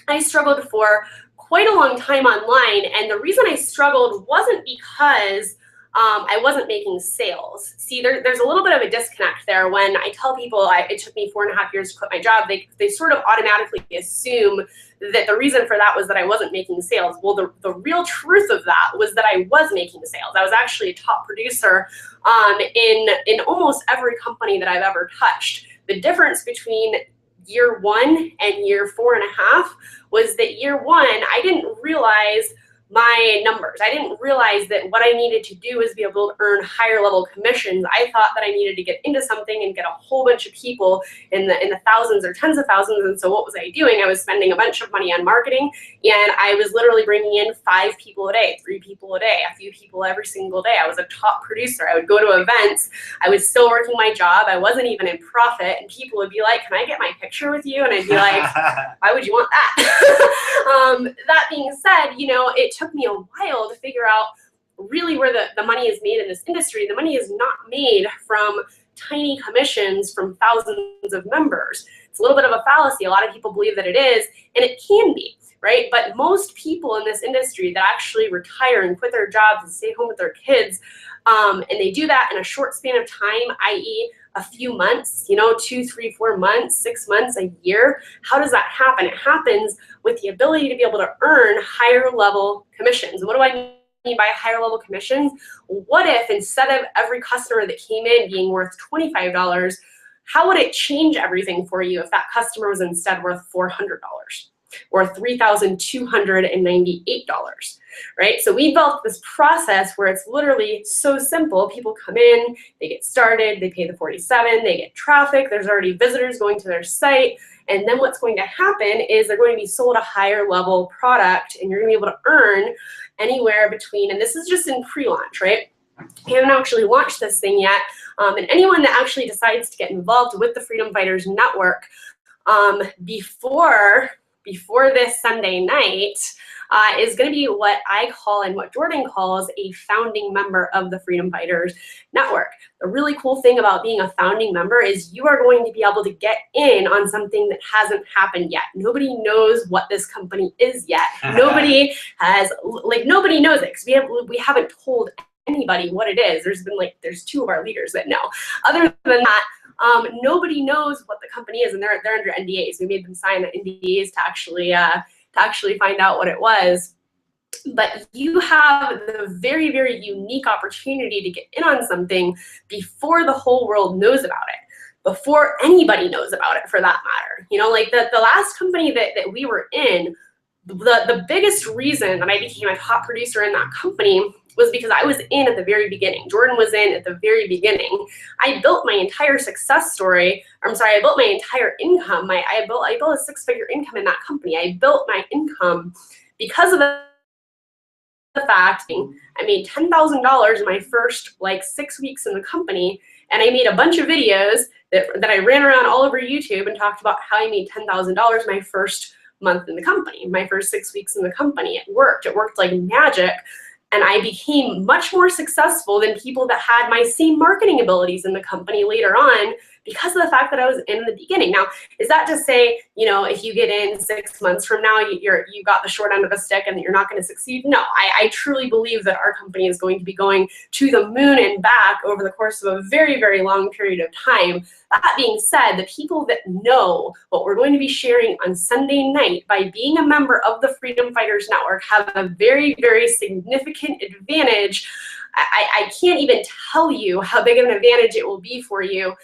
S1: I struggled for quite a long time online, and the reason I struggled wasn't because I wasn't making sales. See, there's a little bit of a disconnect there. When I tell people it took me 4.5 years to quit my job, they sort of automatically assume that the reason for that was that I wasn't making sales. Well, the real truth of that was that I was making sales. I was actually a top producer in almost every company that I've ever touched. The difference between year 1 and year 4.5 was that year 1, I didn't realize my numbers. I didn't realize that what I needed to do was be able to earn higher level commissions. I thought that I needed to get into something and get a whole bunch of people in the thousands or tens of thousands. And so what was I doing? I was spending a bunch of money on marketing And I was literally bringing in 5 people a day, 3 people a day, a few people every single day. I was a top producer. I would go to events. I was still working my job. I wasn't even in profit. And people would be like, can I get my picture with you? And I'd be like, why would you want that? That being said, you know, it took me a while to figure out really where the money is made in this industry. The money is not made from tiny commissions from thousands of members. It's a little bit of a fallacy. A lot of people believe that it is, and it can be, right? But most people in this industry that actually retire and quit their jobs and stay home with their kids, and they do that in a short span of time, i.e. a few months, you know, 2, 3, 4 months, 6 months, a year. How does that happen? It happens with the ability to be able to earn higher level commissions. What do I mean by higher level commissions? What if instead of every customer that came in being worth $25, how would it change everything for you if that customer was instead worth $400 or $3,298, right? So we built this process where it's literally so simple. People come in, they get started, they pay the $47, they get traffic, there's already visitors going to their site, and then what's going to happen is they're going to be sold a higher level product, and you're going to be able to earn anywhere between, and this is just in pre-launch, right? We haven't actually launched this thing yet, and anyone that actually decides to get involved with the Freedom Fighters Network before this Sunday night is going to be what I call and what Jordan calls a founding member of the Freedom Fighters Network. The really cool thing about being a founding member is you are going to be able to get in on something that hasn't happened yet. Nobody knows what this company is yet. Nobody has, like, nobody knows it because we haven't told anybody what it is. There's 2 of our leaders that know. Other than that, nobody knows what the company is, and they're under NDAs. We made them sign the NDAs to actually find out what it was. But you have the very, very unique opportunity to get in on something before the whole world knows about it, before anybody knows about it, for that matter. You know, like the last company that we were in, the biggest reason that I became a top producer in that company was because I was in at the very beginning. Jordan was in at the very beginning. I built my entire success story. I built my entire income. I built a 6-figure income in that company. I built my income because of the fact I made $10,000 in my first 6 weeks in the company, and I made a bunch of videos that I ran around all over YouTube and talked about how I made $10,000 my first month in the company, my first 6 weeks in the company. It worked like magic. And I became much more successful than people that had my same marketing abilities in the company later on because of the fact that I was in the beginning. Now, is that to say, you know, if you get in 6 months from now, you got the short end of the stick and you're not going to succeed? No, I truly believe that our company is going to be going to the moon and back over the course of a very, very long period of time. That being said, the people that know what we're going to be sharing on Sunday night by being a member of the Freedom Fighters Network have a very, very significant advantage. I can't even tell you how big of an advantage it will be for you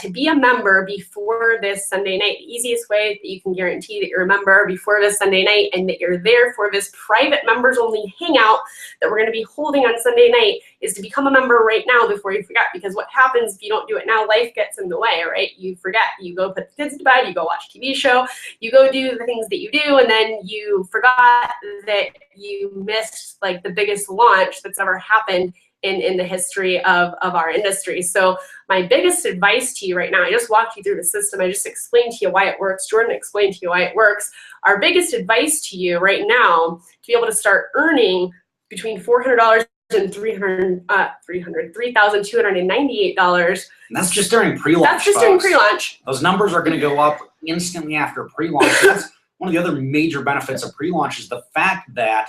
S1: to be a member before this Sunday night. The easiest way that you can guarantee that you're a member before this Sunday night and that you're there for this private members only hangout that we're going to be holding on Sunday night is to become a member right now before you forget. Because what happens if you don't do it now, life gets in the way, right? You forget. You go put the kids to bed, you go watch a TV show, you go do the things that you do, and then you forgot that you missed the biggest launch that's ever happened in the history of our industry. So my biggest advice to you right now, I just walked you through the system. I just explained to you why it works. Jordan explained to you why it works. Our biggest advice to you right now to be able to start earning between $400 and $3,298.
S2: And that's just during pre-launch.
S1: That's just during pre-launch.
S2: Those numbers are going to go up instantly after pre-launch. That's one of the other major benefits of pre-launch is the fact that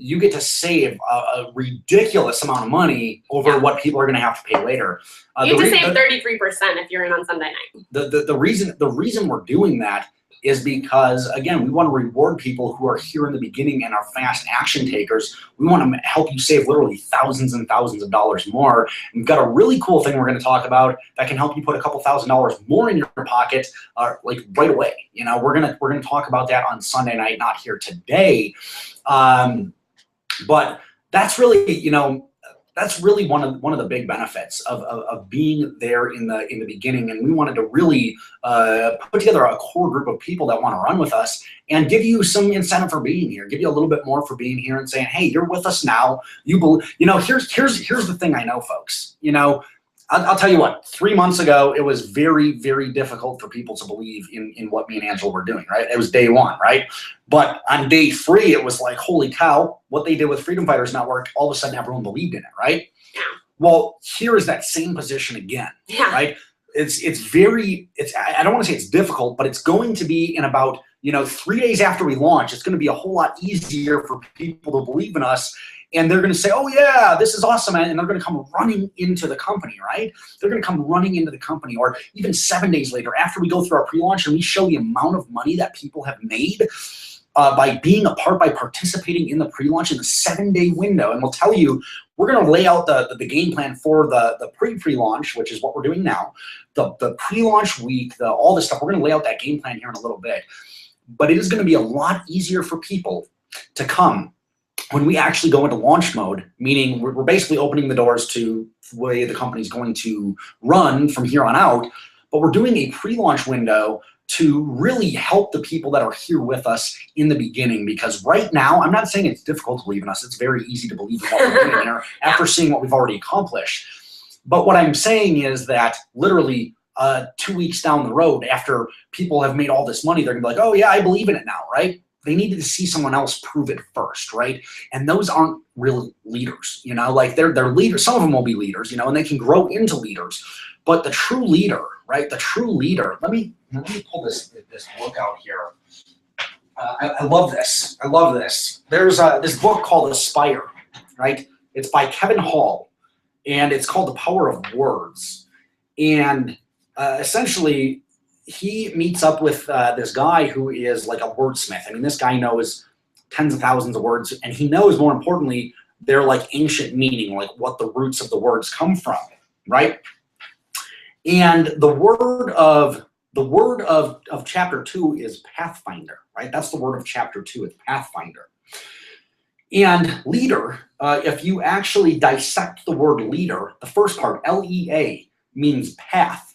S2: you get to save a ridiculous amount of money over what people are going to have to pay later.
S1: You get to save 33% if you're in on Sunday night.
S2: The reason we're doing that is because, again, we want to reward people who are here in the beginning and are fast action takers. We want to help you save literally thousands and thousands of dollars more. And we've got a really cool thing we're going to talk about that can help you put a couple $1,000s more in your pocket, right away. You know, we're gonna talk about that on Sunday night, not here today. But that's really, that's really one of the big benefits of being there in the beginning. And we wanted to really put together a core group of people that want to run with us and give you some incentive for being here, give you a little bit more for being here and saying, hey, you're with us now. Here's the thing I know, folks. I'll tell you what, 3 months ago, it was very, very difficult for people to believe in what me and Angela were doing, right? It was day one, right? But on day 3, it was like, holy cow, what they did with Freedom Fighters Network, all of a sudden everyone believed in it, right?
S1: Yeah.
S2: Well, here is that same position again, right? I don't want to say it's difficult, but it's going to be in about, 3 days after we launch, it's going to be a whole lot easier for people to believe in us. And they're going to say, oh, yeah, this is awesome. And they're going to come running into the company, right? They're going to come running into the company. Or even 7 days later, after we go through our pre-launch and we show the amount of money that people have made by being a part, by participating in the pre-launch in the 7-day window. And we'll tell you, we're going to lay out the game plan for the pre-launch, which is what we're doing now. The pre-launch week, all this stuff, we're going to lay out that game plan here in a little bit. But it is going to be a lot easier for people to come when we actually go into launch mode, meaning we're basically opening the doors to the way the company's going to run from here on out, but we're doing a pre-launch window to really help the people that are here with us in the beginning. Because right now, I'm not saying it's difficult to believe in us. It's very easy to believe in what we're doing here after seeing what we've already accomplished. But what I'm saying is that literally 2 weeks down the road, after people have made all this money, they're gonna be like, oh yeah, I believe in it now, right? They needed to see someone else prove it first, right? And those aren't real leaders, like they're leaders. Some of them will be leaders, and they can grow into leaders. But the true leader, right? The true leader. Let me pull this book out here. I love this. I love this. There's this book called Aspire, right? It's by Kevin Hall, and it's called The Power of Words. And essentially, he meets up with this guy who is like a wordsmith. I mean, this guy knows tens of thousands of words, and he knows, more importantly, their like ancient meaning, like what the roots of the words come from, right? And the word of chapter 2 is Pathfinder, right? That's the word of chapter 2. It's Pathfinder. And leader, if you actually dissect the word leader, the first part, L-E-A, means path.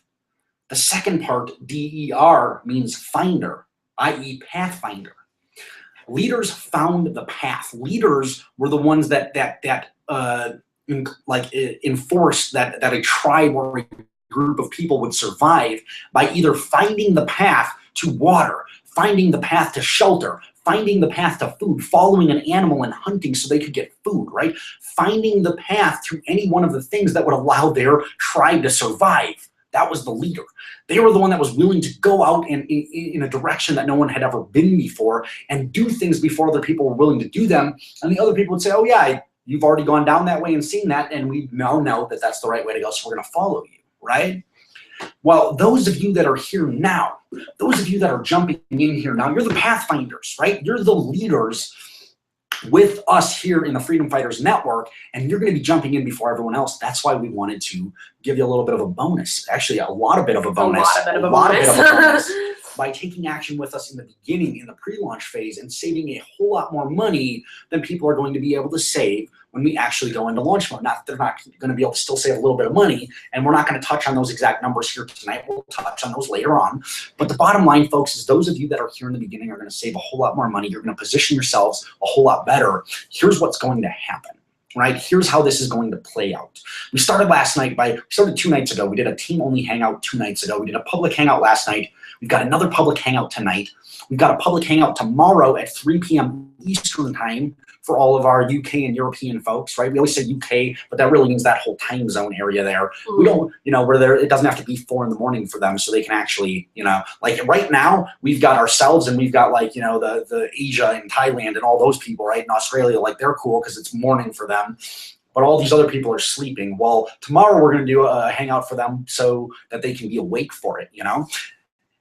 S2: The second part, D-E-R, means finder, i.e. pathfinder. Leaders found the path. Leaders were the ones that enforced that a tribe or a group of people would survive by either finding the path to water, finding the path to shelter, finding the path to food, following an animal and hunting so they could get food, right? Finding the path through any one of the things that would allow their tribe to survive. That was the leader. They were the one that was willing to go out in a direction that no one had ever been before and do things before other people were willing to do them. And the other people would say, oh yeah, you've already gone down that way and seen that, and we now know that that's the right way to go, so we're gonna follow you, right? Well, those of you that are here now, those of you that are jumping in here now, you're the pathfinders, right? You're the leaders with us here in the Freedom Fighters Network, and you're going to be jumping in before everyone else. That's why we wanted to give you a little bit of a bonus. Actually, a lot bit of a bonus. A lot of bonus by taking action with us in the beginning, in the pre-launch phase, and saving a whole lot more money than people are going to be able to save when we actually go into launch mode. Not that they're not going to be able to still save a little bit of money, and we're not going to touch on those exact numbers here tonight. We'll touch on those later on. But the bottom line, folks, is those of you that are here in the beginning are going to save a whole lot more money. You're going to position yourselves a whole lot better. Here's what's going to happen. Right? Here's how this is going to play out. We started 2 nights ago. We did a team-only hangout 2 nights ago. We did a public hangout last night. We've got another public hangout tonight. We've got a public hangout tomorrow at 3 p.m. Eastern time for all of our UK and European folks, right? We always say UK, but that really means that whole time zone area there. Mm-hmm. We don't, where there, it doesn't have to be 4 in the morning for them, so they can actually, like right now, we've got ourselves and we've got like, the Asia and Thailand and all those people, right? In Australia, like they're cool because it's morning for them. But all these other people are sleeping. Well, tomorrow we're going to do a hangout for them so that they can be awake for it,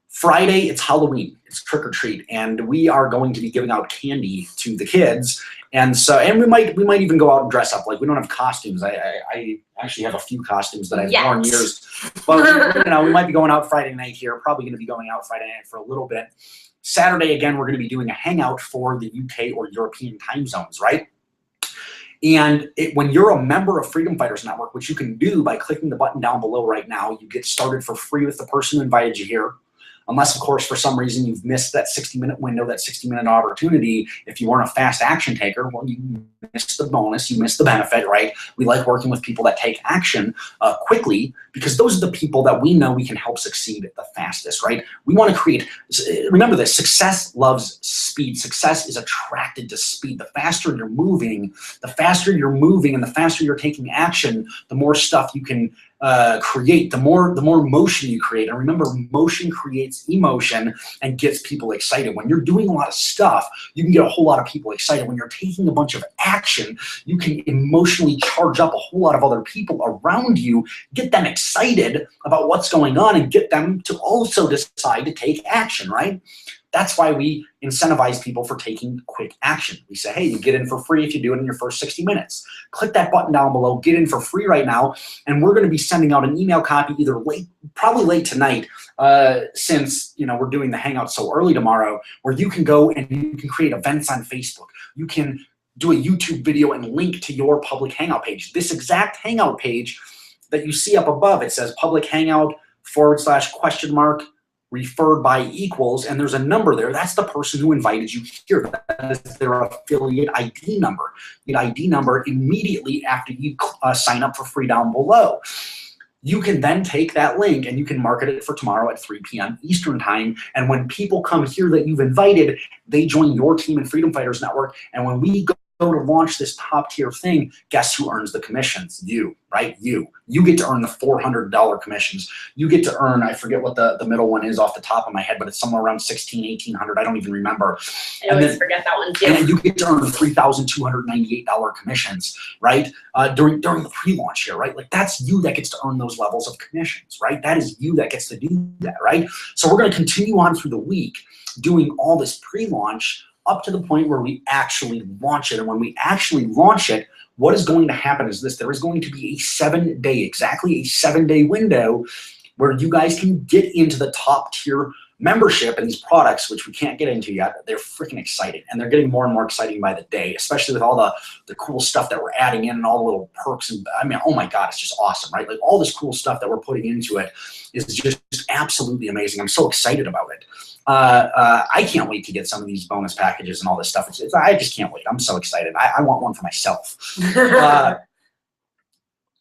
S2: Friday, it's Halloween. It's trick or treat, and we are going to be giving out candy to the kids. And so, and we might even go out and dress up. Like, we don't have costumes. I actually have a few costumes that I've worn years. But we might be going out Friday night here. Probably going to be going out Friday night for a little bit. Saturday, again, we're going to be doing a hangout for the UK or European time zones, right? And when you're a member of Freedom Fighters Network, which you can do by clicking the button down below right now, you get started for free with the person who invited you here. Unless, of course, for some reason you've missed that 60-minute window, that 60-minute opportunity. If you weren't a fast action taker, well, you missed the bonus, you missed the benefit, right? We like working with people that take action quickly, because those are the people that we know we can help succeed the fastest, right? We want to create, remember this, success loves speed. Success is attracted to speed. The faster you're moving and the faster you're taking action, the more stuff you can create, the more motion you create. And remember, motion creates emotion and gets people excited. When you're doing a lot of stuff, you can get a whole lot of people excited. When you're taking a bunch of action, you can emotionally charge up a whole lot of other people around you, get them excited about what's going on, and get them to also decide to take action, right? That's why we incentivize people for taking quick action. We say, hey, you get in for free if you do it in your first 60 minutes. Click that button down below, get in for free right now, and we're gonna be sending out an email copy either probably late tonight, since we're doing the Hangout so early tomorrow, where you can go and you can create events on Facebook. You can do a YouTube video and link to your public Hangout page. This exact Hangout page that you see up above, it says public Hangout / referred by equals, and there's a number there. That's the person who invited you here. That is their affiliate ID number. The ID number immediately after you sign up for free down below. You can then take that link and you can market it for tomorrow at 3 p.m. Eastern time. And when people come here that you've invited, they join your team in Freedom Fighters Network. And when we go to launch this top tier thing, guess who earns the commissions? You, right? You get to earn the $400 commissions. You get to earn, I forget what the middle one is off the top of my head, but it's somewhere around $1,600, $1,800. I don't even remember.
S1: I always forget that one too.
S2: And then you get to earn $3,298 commissions, right? During the pre-launch here, right? Like, that's you that gets to earn those levels of commissions, right? That is you that gets to do that, right? So we're going to continue on through the week doing all this pre-launch up to the point where we actually launch it. And when we actually launch it, what is going to happen is this: there is going to be exactly a 7-day window where you guys can get into the top tier membership in these products, which we can't get into yet. They're freaking exciting, and they're getting more and more exciting by the day, especially with all the cool stuff that we're adding in and all the little perks. And I mean, oh my God, it's just awesome, right? Like, all this cool stuff that we're putting into it is just absolutely amazing. I'm so excited about it. I can't wait to get some of these bonus packages and all this stuff. I just can't wait. I'm so excited. I want one for myself.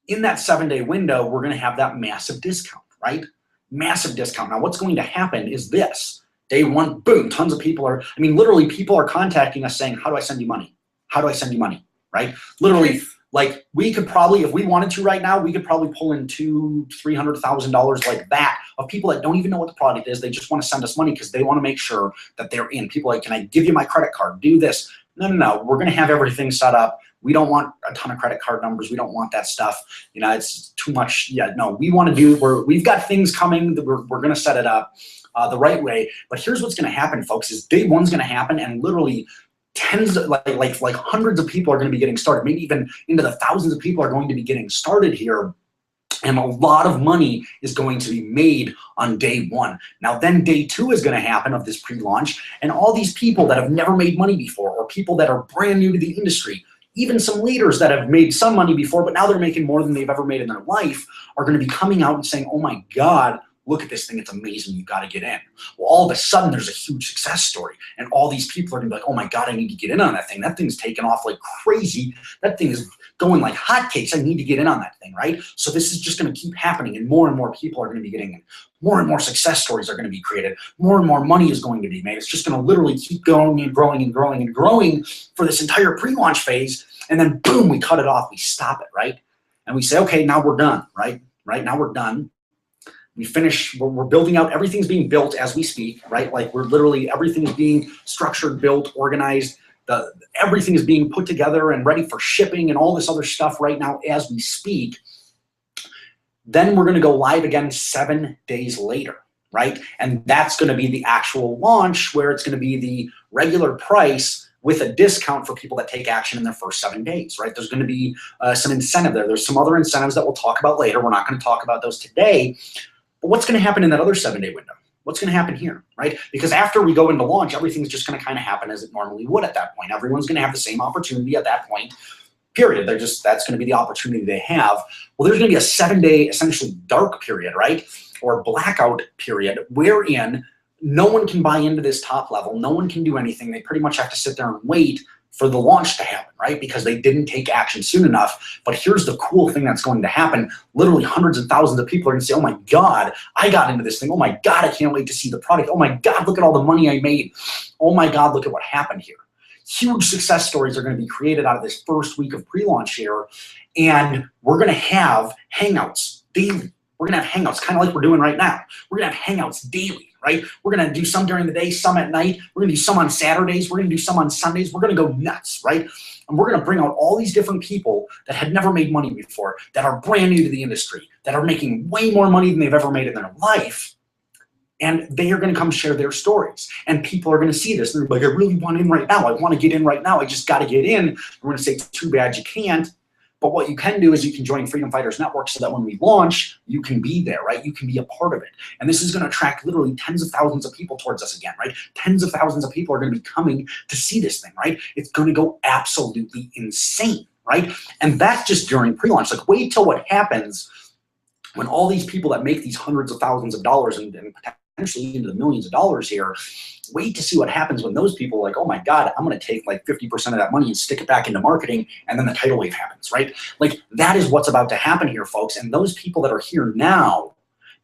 S2: In that 7-day window, we're going to have that massive discount, right? Massive discount. Now, what's going to happen is this: day one, boom, tons of people are, I mean, literally people are contacting us saying, how do I send you money? How do I send you money, right? Literally, like, we could probably, if we wanted to right now, we could probably pull in $200,000-$300,000 like that of people that don't even know what the product is. They just want to send us money because they want to make sure that they're in. People like, can I give you my credit card? Do this. No. We're going to have everything set up. We don't want a ton of credit card numbers. We don't want that stuff. It's too much. Yeah, no, we want to do, we've got things coming that we're going to set it up the right way. But here's what's going to happen, folks, is day one's going to happen, and literally tens of, like hundreds of people are going to be getting started. Maybe even into the thousands of people are going to be getting started here. And a lot of money is going to be made on day one. Now, then day two is going to happen of this pre-launch, and all these people that have never made money before, or people that are brand new to the industry, even some leaders that have made some money before, but now they're making more than they've ever made in their life, are going to be coming out and saying, oh my God, look at this thing, it's amazing, you got to get in. Well, all of a sudden, there's a huge success story, and all these people are going to be like, oh my God, I need to get in on that thing. That thing's taking off like crazy. That thing is going like hotcakes. I need to get in on that thing, right? So this is just going to keep happening, and more people are going to be getting in. More and more success stories are going to be created. More and more money is going to be made. It's just going to literally keep going and growing and growing and growing for this entire pre-launch phase, and then boom, we cut it off. We stop it, right? And we say, okay, now we're done, right? Now we're done. We finish, we're building out, everything's being built as we speak, right? Like, we're literally, everything's being structured, built, organized. Everything is being put together and ready for shipping and all this other stuff right now as we speak. Then we're going to go live again 7 days later, right? And that's going to be the actual launch, where it's going to be the regular price with a discount for people that take action in their first 7 days, right? There's going to be some incentive there. There's some other incentives that we'll talk about later. We're not going to talk about those today. But what's going to happen in that other 7-day window? What's going to happen here, right? Because after we go into launch, everything's just going to kind of happen as it normally would at that point. Everyone's going to have the same opportunity at that point period. That's going to be the opportunity they have. Well, there's going to be a 7-day, essentially dark period, right? Or blackout period, wherein no one can buy into this top level. No one can do anything. They pretty much have to sit there and wait for the launch to happen, right? Because they didn't take action soon enough. But here's the cool thing that's going to happen. Literally hundreds of thousands of people are gonna say, oh my God, I got into this thing. Oh my God, I can't wait to see the product. Oh my God, look at all the money I made. Oh my God, look at what happened here. Huge success stories are gonna be created out of this first week of pre-launch here. And we're gonna have hangouts daily. We're gonna have hangouts, kind of like we're doing right now. We're gonna have hangouts daily, right? We're gonna do some during the day, some at night. We're gonna do some on Saturdays. We're gonna do some on Sundays. We're gonna go nuts, right? And we're gonna bring out all these different people that had never made money before, that are brand new to the industry, that are making way more money than they've ever made in their life. And they are gonna come share their stories. And people are gonna see this. And they're like, I really want in right now. I wanna get in right now. I just gotta get in. We're gonna say, too bad you can't. But what you can do is you can join Freedom Fighters Network so that when we launch, you can be there, right? You can be a part of it. And this is going to attract literally tens of thousands of people towards us again, right? Tens of thousands of people are going to be coming to see this thing, right? It's going to go absolutely insane, right? And that's just during pre-launch. Like, wait till what happens when all these people that make these hundreds of thousands of dollars and potentially into the millions of dollars here, wait to see what happens when those people are like, oh my God, I'm going to take like 50% of that money and stick it back into marketing, and then the tidal wave happens, right? Like, that is what's about to happen here, folks. And those people that are here now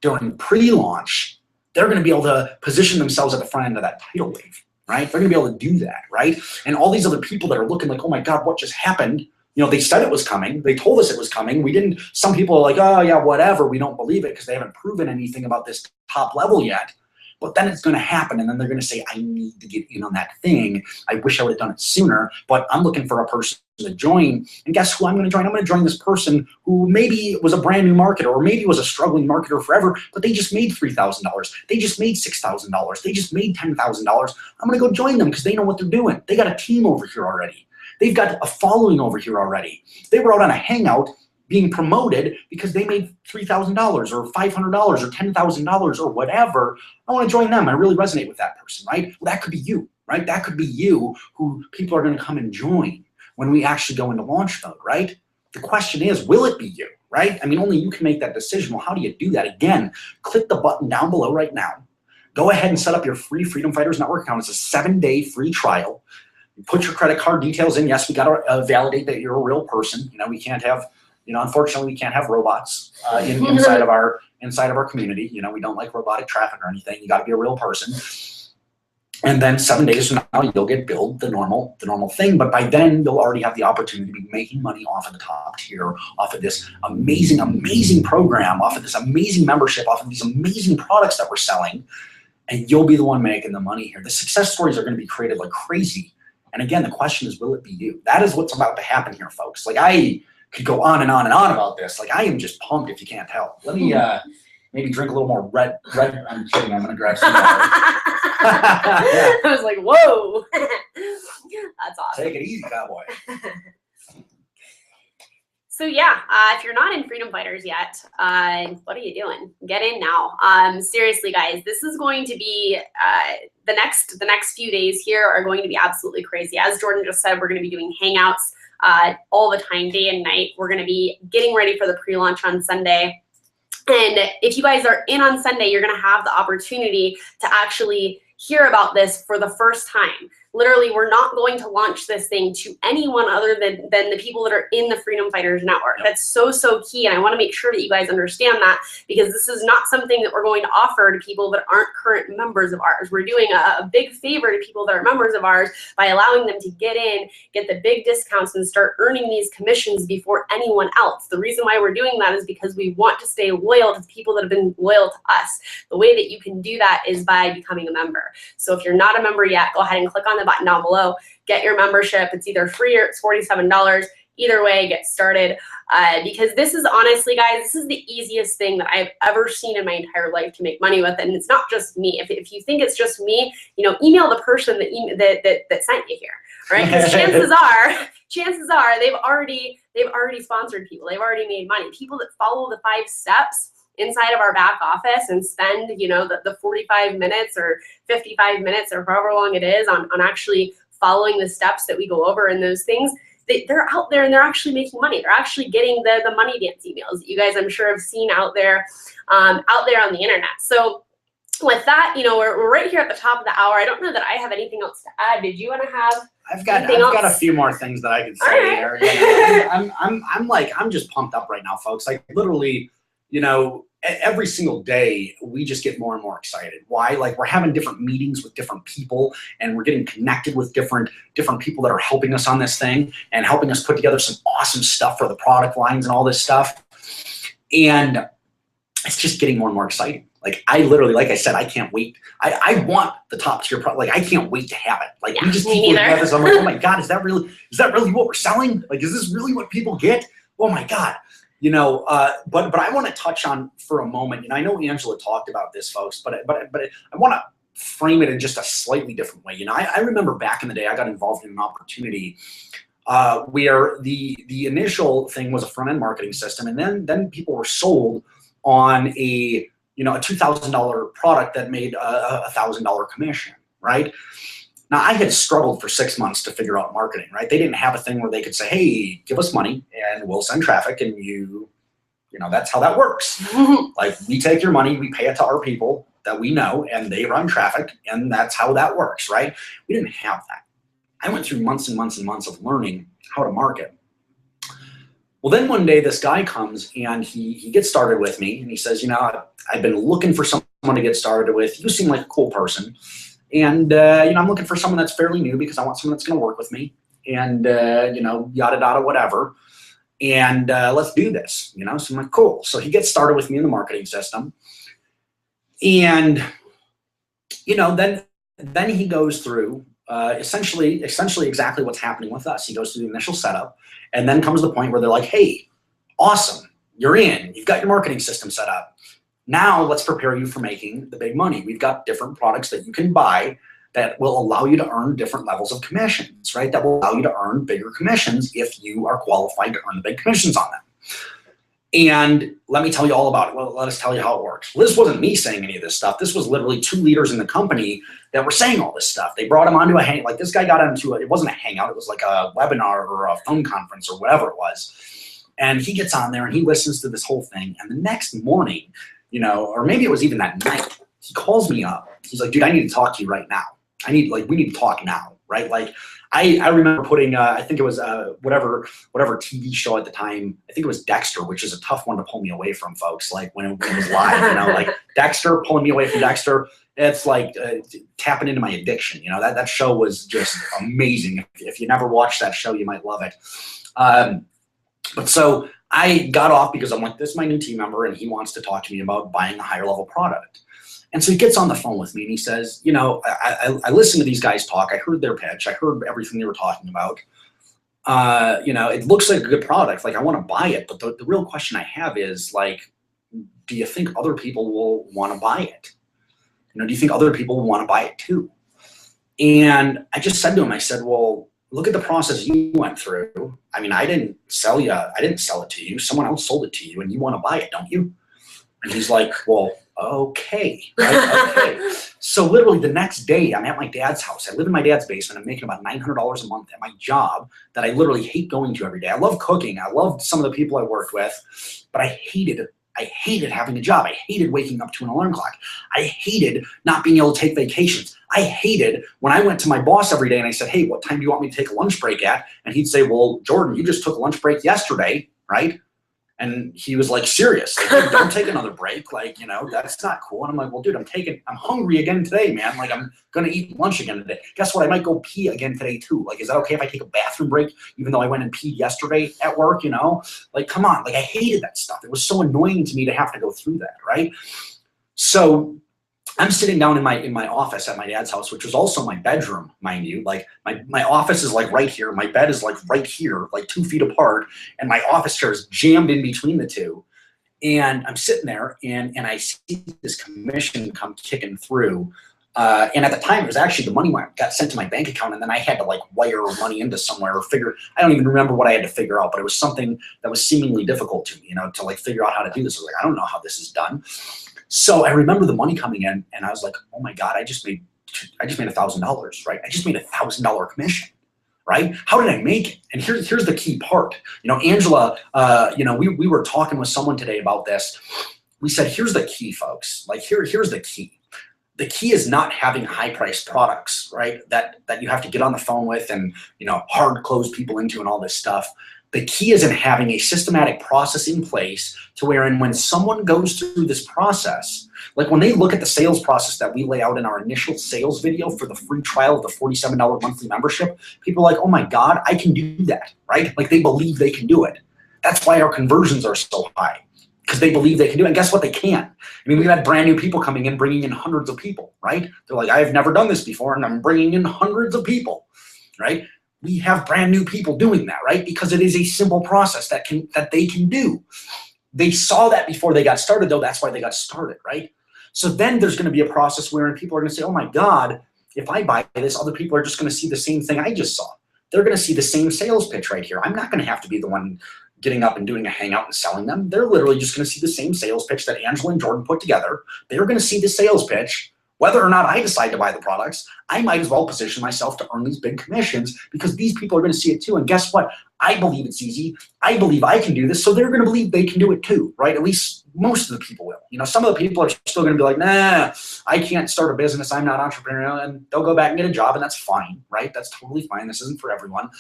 S2: during pre-launch, they're going to be able to position themselves at the front end of that tidal wave, right? They're going to be able to do that, right? And all these other people that are looking like, oh my God, what just happened? You know, they said it was coming. They told us it was coming. We didn't. Some people are like, oh yeah, whatever. We don't believe it because they haven't proven anything about this top level yet. But then it's going to happen, and then they're going to say, I need to get in on that thing. I wish I would have done it sooner, but I'm looking for a person to join. And guess who I'm going to join? I'm going to join this person who maybe was a brand new marketer, or maybe was a struggling marketer forever, but they just made $3,000. They just made $6,000. They just made $10,000. I'm going to go join them because they know what they're doing. They got a team over here already. They've got a following over here already. They were out on a hangout being promoted because they made $3,000 or $500 or $10,000 or whatever. I want to join them. I really resonate with that person, right? Well, that could be you, right? That could be you who people are going to come and join when we actually go into launch mode, right? The question is, will it be you, right? I mean, only you can make that decision. Well, how do you do that? Again, click the button down below right now. Go ahead and set up your free Freedom Fighters Network account. It's a 7-day free trial. You put your credit card details in. Yes, we got to validate that you're a real person. You know, we can't have, you know, unfortunately, we can't have robots inside of our community. You know, we don't like robotic traffic or anything. You got to be a real person. And then 7 days from now, you'll get billed the normal thing. But by then, you'll already have the opportunity to be making money off of the top tier, off of this amazing, amazing program, off of this amazing membership, off of these amazing products that we're selling. And you'll be the one making the money here. The success stories are going to be created like crazy. And again, the question is, will it be you? That is what's about to happen here, folks. Like, I could go on and on and on about this. Like, I am just pumped if you can't tell. Let me maybe drink a little more red. I'm kidding. I'm going to grab some water.
S1: I was like, whoa. That's awesome.
S2: Take it easy, cowboy.
S1: So yeah, if you're not in Freedom Fighters yet, what are you doing? Get in now. Seriously, guys, this is going to be the next few days here are going to be absolutely crazy. As Jordan just said, we're going to be doing hangouts all the time, day and night. We're going to be getting ready for the pre-launch on Sunday. And if you guys are in on Sunday, you're going to have the opportunity to actually hear about this for the first time. Literally, we're not going to launch this thing to anyone other than the people that are in the Freedom Fighters Network. That's so, so key. And I want to make sure that you guys understand that, because this is not something that we're going to offer to people that aren't current members of ours. We're doing a big favor to people that are members of ours by allowing them to get in, get the big discounts, and start earning these commissions before anyone else. The reason why we're doing that is because we want to stay loyal to the people that have been loyal to us. The way that you can do that is by becoming a member. So if you're not a member yet, go ahead and click on the button down below. Get your membership. It's either free or it's $47. Either way, get started. Because this is honestly, guys, this is the easiest thing that I've ever seen in my entire life to make money with. And it's not just me. If you think it's just me, you know, email the person that sent you here, right? Because chances are they've already sponsored people. They've already made money. People that follow the 5 steps inside of our back office and spend, you know, the 45 minutes or 55 minutes or however long it is on actually following the steps that we go over in those things, they're out there and they're actually making money. They're actually getting the money dance emails that you guys, I'm sure, have seen out there on the internet. So with that, we're right here at the top of the hour. I don't know that I have anything else to add. Did you want to have?
S2: I've got a few more things that I could say there. I'm just pumped up right now, folks. Like literally, every single day we just get more and more excited. Why? Like we're having different meetings with different people, and we're getting connected with different people that are helping us on this thing and helping us put together some awesome stuff for the product lines and all this stuff. And it's just getting more and more exciting. Like I literally, like I said, I can't wait. I want the top tier product. Like I can't wait to have it. Like we just keep looking at this. I'm like, oh my God, is that really what we're selling? Like, is this really what people get? Oh my God. But I want to touch on for a moment, and I know Angela talked about this, folks, but I want to frame it in just a slightly different way. I remember back in the day, I got involved in an opportunity where the initial thing was a front-end marketing system, and then people were sold on a $2,000 product that made a $1,000 commission, right? Now, I had struggled for 6 months to figure out marketing, right? They didn't have a thing where they could say, hey, give us money and we'll send traffic, and that's how that works. Like we take your money, we pay it to our people that we know, and they run traffic, and that's how that works, right? We didn't have that. I went through months and months and months of learning how to market. Well, then one day this guy comes and he gets started with me, and he says, I've been looking for someone to get started with. You seem like a cool person. And, I'm looking for someone that's fairly new because I want someone that's going to work with me and, yada, yada, whatever. And let's do this, So I'm like, cool. So he gets started with me in the marketing system. And, then he goes through essentially exactly what's happening with us. He goes through the initial setup, and then comes the point where they're like, hey, awesome, you're in. You've got your marketing system set up. Now let's prepare you for making the big money. We've got different products that you can buy that will allow you to earn different levels of commissions, right? That will allow you to earn bigger commissions if you are qualified to earn the big commissions on them. And let me tell you all about it. Well, let us tell you how it works. Well, this wasn't me saying any of this stuff. This was literally 2 leaders in the company that were saying all this stuff. They brought him onto like this guy got onto it wasn't a hangout. It was like a webinar or a phone conference or whatever it was. And he gets on there and he listens to this whole thing. And the next morning, or maybe it was even that night, he calls me up. He's like, dude, I need to talk to you right now. We need to talk now, right? Like, I remember putting, I think it was whatever TV show at the time. I think it was Dexter, which is a tough one to pull me away from, folks. Like when it was live, like Dexter, pulling me away from Dexter. It's like tapping into my addiction. That show was just amazing. If you never watched that show, you might love it. But so I got off because I'm like, this is my new team member, and he wants to talk to me about buying a higher level product. And so he gets on the phone with me and he says, I listened to these guys talk. I heard their pitch. I heard everything they were talking about. It looks like a good product. Like, I want to buy it. But the real question I have is, like, do you think other people will want to buy it? Do you think other people will want to buy it too? And I just said to him, I said, well, look at the process you went through. I mean, I didn't sell it to you. Someone else sold it to you, and you want to buy it, don't you? And he's like, well, okay, right? Okay. So literally the next day, I'm at my dad's house. I live in my dad's basement. I'm making about $900 a month at my job that I literally hate going to every day. I love cooking. I loved some of the people I worked with, but I hated having a job. I hated waking up to an alarm clock. I hated not being able to take vacations. I hated when I went to my boss every day and I said, hey, what time do you want me to take a lunch break at? And he'd say, well, Jordan, you just took a lunch break yesterday, right? And he was like, serious, like, don't take another break. Like, that's not cool. And I'm like, well, dude, I'm hungry again today, man. Like, I'm going to eat lunch again today. Guess what? I might go pee again today too. Like, is that okay if I take a bathroom break, even though I went and peed yesterday at work, Like, come on. Like, I hated that stuff. It was so annoying to me to have to go through that, right? So I'm sitting down in my office at my dad's house, which was also my bedroom, mind you. Like my office is like right here. My bed is like right here, like 2 feet apart. And my office chair is jammed in between the two. And I'm sitting there and I see this commission come kicking through. And at the time, it was actually the money got sent to my bank account, and then I had to like wire money into somewhere or I don't even remember what I had to figure out, but it was something that was seemingly difficult to me, to like figure out how to do this. I was like, I don't know how this is done. So I remember the money coming in, and I was like, oh my God, I just made $1,000, right? I just made $1,000 commission. right? How did I make it? And here's the key part. You know, Angela, we were talking with someone today about this. We said, here's the key, folks. Like here's the key. The key is not having high-priced products, right? That you have to get on the phone with and, you know, hard close people into and all this stuff. The key is in having a systematic process in place to wherein when someone goes through this process, like when they look at the sales process that we lay out in our initial sales video for the free trial of the $47 monthly membership, people are like, oh my God, I can do that, right? Like they believe they can do it. That's why our conversions are so high, because they believe they can do it. And guess what? They can. I mean, we've had brand new people coming in, bringing in hundreds of people, right? They're like, I've never done this before, and I'm bringing in hundreds of people, right? We have brand new people doing that, right? Because it is a simple process that they can do. They saw that before they got started, though. That's why they got started, right? So then there's going to be a process where people are going to say, oh my God, if I buy this, other people are just going to see the same thing I just saw. They're going to see the same sales pitch right here. I'm not going to have to be the one getting up and doing a hangout and selling them. They're literally just going to see the same sales pitch that Angela and Jordan put together. They're going to see the sales pitch. Whether or not I decide to buy the products, I might as well position myself to earn these big commissions because these people are going to see it too. And guess what? I believe it's easy. I believe I can do this. So they're going to believe they can do it too, right? At least most of the people will. You know, some of the people are still going to be like, nah, I can't start a business. I'm not entrepreneurial. And they'll go back and get a job, and that's fine, right? That's totally fine. This isn't for everyone.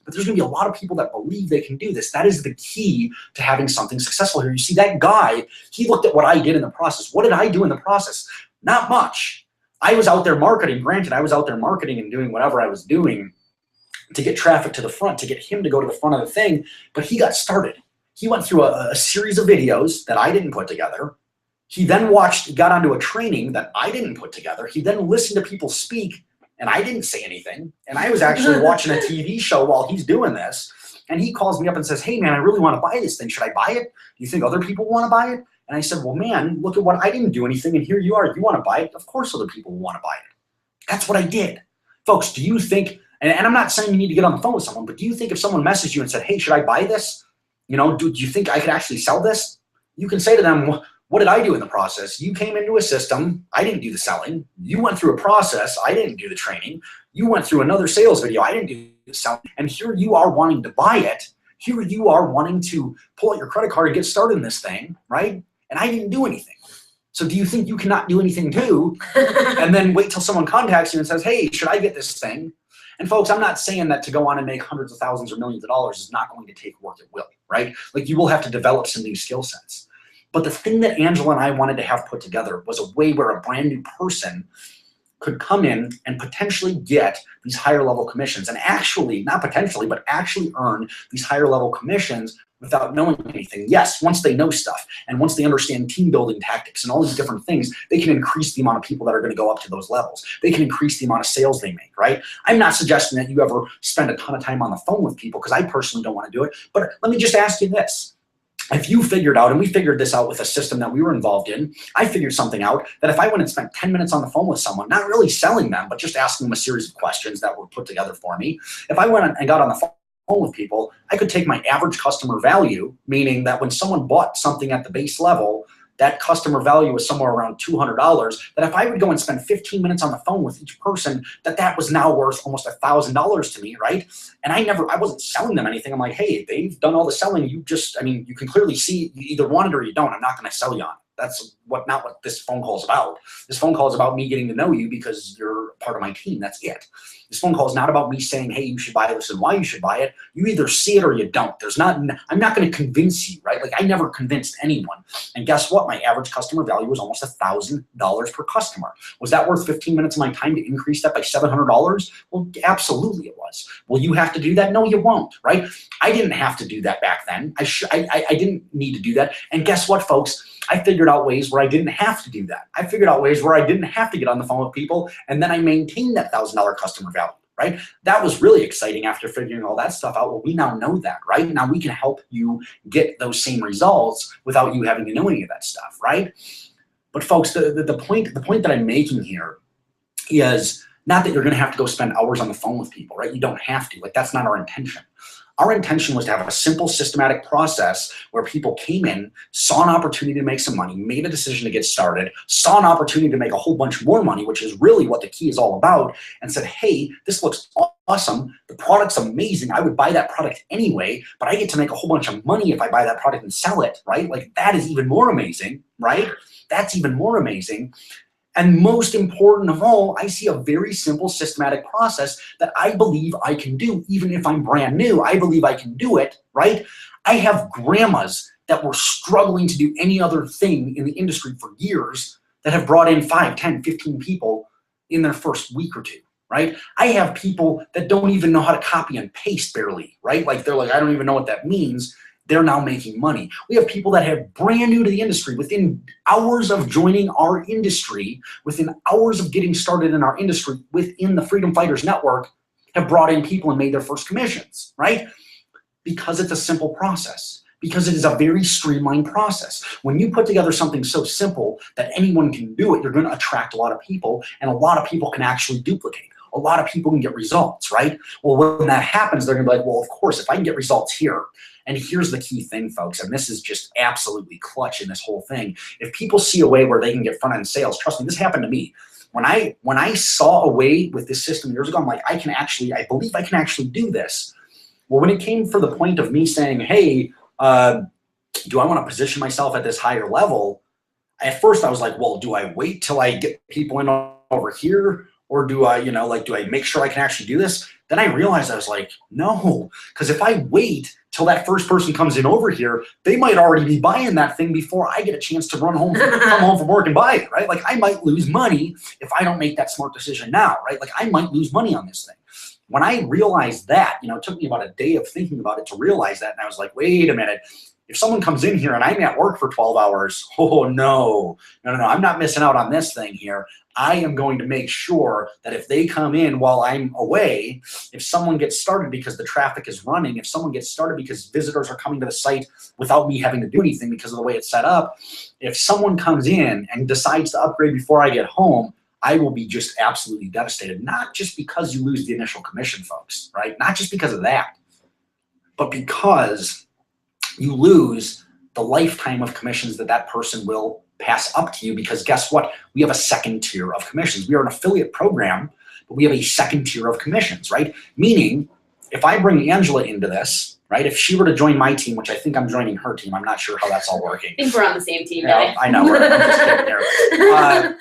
S2: But there's going to be a lot of people that believe they can do this. That is the key to having something successful here. You see, that guy, he looked at what I did in the process. What did I do in the process? Not much. I was out there marketing. Granted, I was out there marketing and doing whatever I was doing to get traffic to the front, to get him to go to the front of the thing, but he got started. He went through a series of videos that I didn't put together. He then got onto a training that I didn't put together. He then listened to people speak, and I didn't say anything. And I was actually watching a TV show while he's doing this. And he calls me up and says, hey, man, I really want to buy this thing. Should I buy it? Do you think other people want to buy it? And I said, well, man, look at what I didn't do anything. And here you are. You want to buy it? Of course other people want to buy it. That's what I did. Folks, do you think, and I'm not saying you need to get on the phone with someone, but do you think if someone messaged you and said, hey, should I buy this? You know, do you think I could actually sell this? You can say to them, what did I do in the process? You came into a system. I didn't do the selling. You went through a process. I didn't do the training. You went through another sales video. I didn't do the selling. And here you are wanting to buy it. Here you are wanting to pull out your credit card and get started in this thing, right? And I didn't do anything. So do you think you cannot do anything too? And then wait till someone contacts you and says, hey, should I get this thing? And folks, I'm not saying that to go on and make hundreds of thousands or millions of dollars is not going to take work. It will, right? Like you will have to develop some new skill sets. But the thing that Angela and I wanted to have put together was a way where a brand new person could come in and potentially get these higher level commissions and actually, not potentially, but actually earn these higher level commissions without knowing anything. Yes, once they know stuff and once they understand team building tactics and all these different things, they can increase the amount of people that are going to go up to those levels. They can increase the amount of sales they make, right? I'm not suggesting that you ever spend a ton of time on the phone with people because I personally don't want to do it. But let me just ask you this. If you figured out, and we figured this out with a system that we were involved in, I figured something out that if I went and spent 10 minutes on the phone with someone, not really selling them, but just asking them a series of questions that were put together for me, if I went and got on the phone with people, I could take my average customer value, meaning that when someone bought something at the base level, that customer value was somewhere around $200, that if I would go and spend 15 minutes on the phone with each person, that was now worth almost $1,000 to me, right? And I wasn't selling them anything. I'm like, hey, they've done all the selling. You can clearly see you either want it or you don't. I'm not going to sell you on it. That's not what this phone call is about. This phone call is about me getting to know you because you're part of my team. That's it. This phone call is not about me saying, hey, you should buy this and why you should buy it. You either see it or you don't. I'm not going to convince you, right? Like I never convinced anyone. And guess what? My average customer value was almost $1,000 per customer. Was that worth 15 minutes of my time to increase that by $700? Well, absolutely it was. Will you have to do that? No, you won't, right? I didn't have to do that back then. I didn't need to do that. And guess what, folks? I figured out ways where I didn't have to do that. I figured out ways where I didn't have to get on the phone with people, and then I maintained that $1,000 customer value, right? That was really exciting after figuring all that stuff out. Well, we now know that, right? Now we can help you get those same results without you having to know any of that stuff, right? But folks, the point that I'm making here is not that you're going to have to go spend hours on the phone with people, right? You don't have to. Like that's not our intention. Our intention was to have a simple, systematic process where people came in, saw an opportunity to make some money, made a decision to get started, saw an opportunity to make a whole bunch more money, which is really what the key is all about, and said, hey, this looks awesome. The product's amazing. I would buy that product anyway, but I get to make a whole bunch of money if I buy that product and sell it, right? Like that is even more amazing, right? That's even more amazing. And most important of all, I see a very simple systematic process that I believe I can do, even if I'm brand new. I believe I can do it, right? I have grandmas that were struggling to do any other thing in the industry for years that have brought in 5, 10, 15 people in their first week or two, right? I have people that don't even know how to copy and paste barely, right? Like they're like, I don't even know what that means. They're now making money. We have people that have brand new to the industry within hours of joining our industry, within hours of getting started in our industry, within the Freedom Fighters Network, have brought in people and made their first commissions, right? Because it's a simple process, because it is a very streamlined process. When you put together something so simple that anyone can do it, you're going to attract a lot of people, and a lot of people can actually duplicate. A lot of people can get results, right? Well, when that happens, they're going to be like, well, of course, if I can get results here. And here's the key thing, folks, and this is just absolutely clutch in this whole thing. If people see a way where they can get front-end sales, trust me, this happened to me. When I saw a way with this system years ago, I'm like, I believe I can actually do this. Well, when it came for the point of me saying, hey, do I want to position myself at this higher level? At first I was like, well, do I wait till I get people in over here? Or do I, do I make sure I can actually do this? Then I realized I was like, no, because if I wait till that first person comes in over here, they might already be buying that thing before I get a chance to come home from work and buy it, right? Like I might lose money if I don't make that smart decision now, right? Like I might lose money on this thing. When I realized that, it took me about a day of thinking about it to realize that. And I was like, wait a minute. If someone comes in here and I'm at work for 12 hours, oh no, I'm not missing out on this thing here. I am going to make sure that if they come in while I'm away, if someone gets started because the traffic is running, if someone gets started because visitors are coming to the site without me having to do anything because of the way it's set up, if someone comes in and decides to upgrade before I get home, I will be just absolutely devastated. Not just because you lose the initial commission, folks, right? Not just because of that, but because you lose the lifetime of commissions that person will pass up to you, because guess what? We have a second tier of commissions. We are an affiliate program, but we have a second tier of commissions, right? Meaning, if I bring Angela into this, right? If she were to join my team, which I think I'm joining her team, I'm not sure how that's all working.
S1: I think we're on the same team.
S2: Yeah, I know. I'm just kidding there.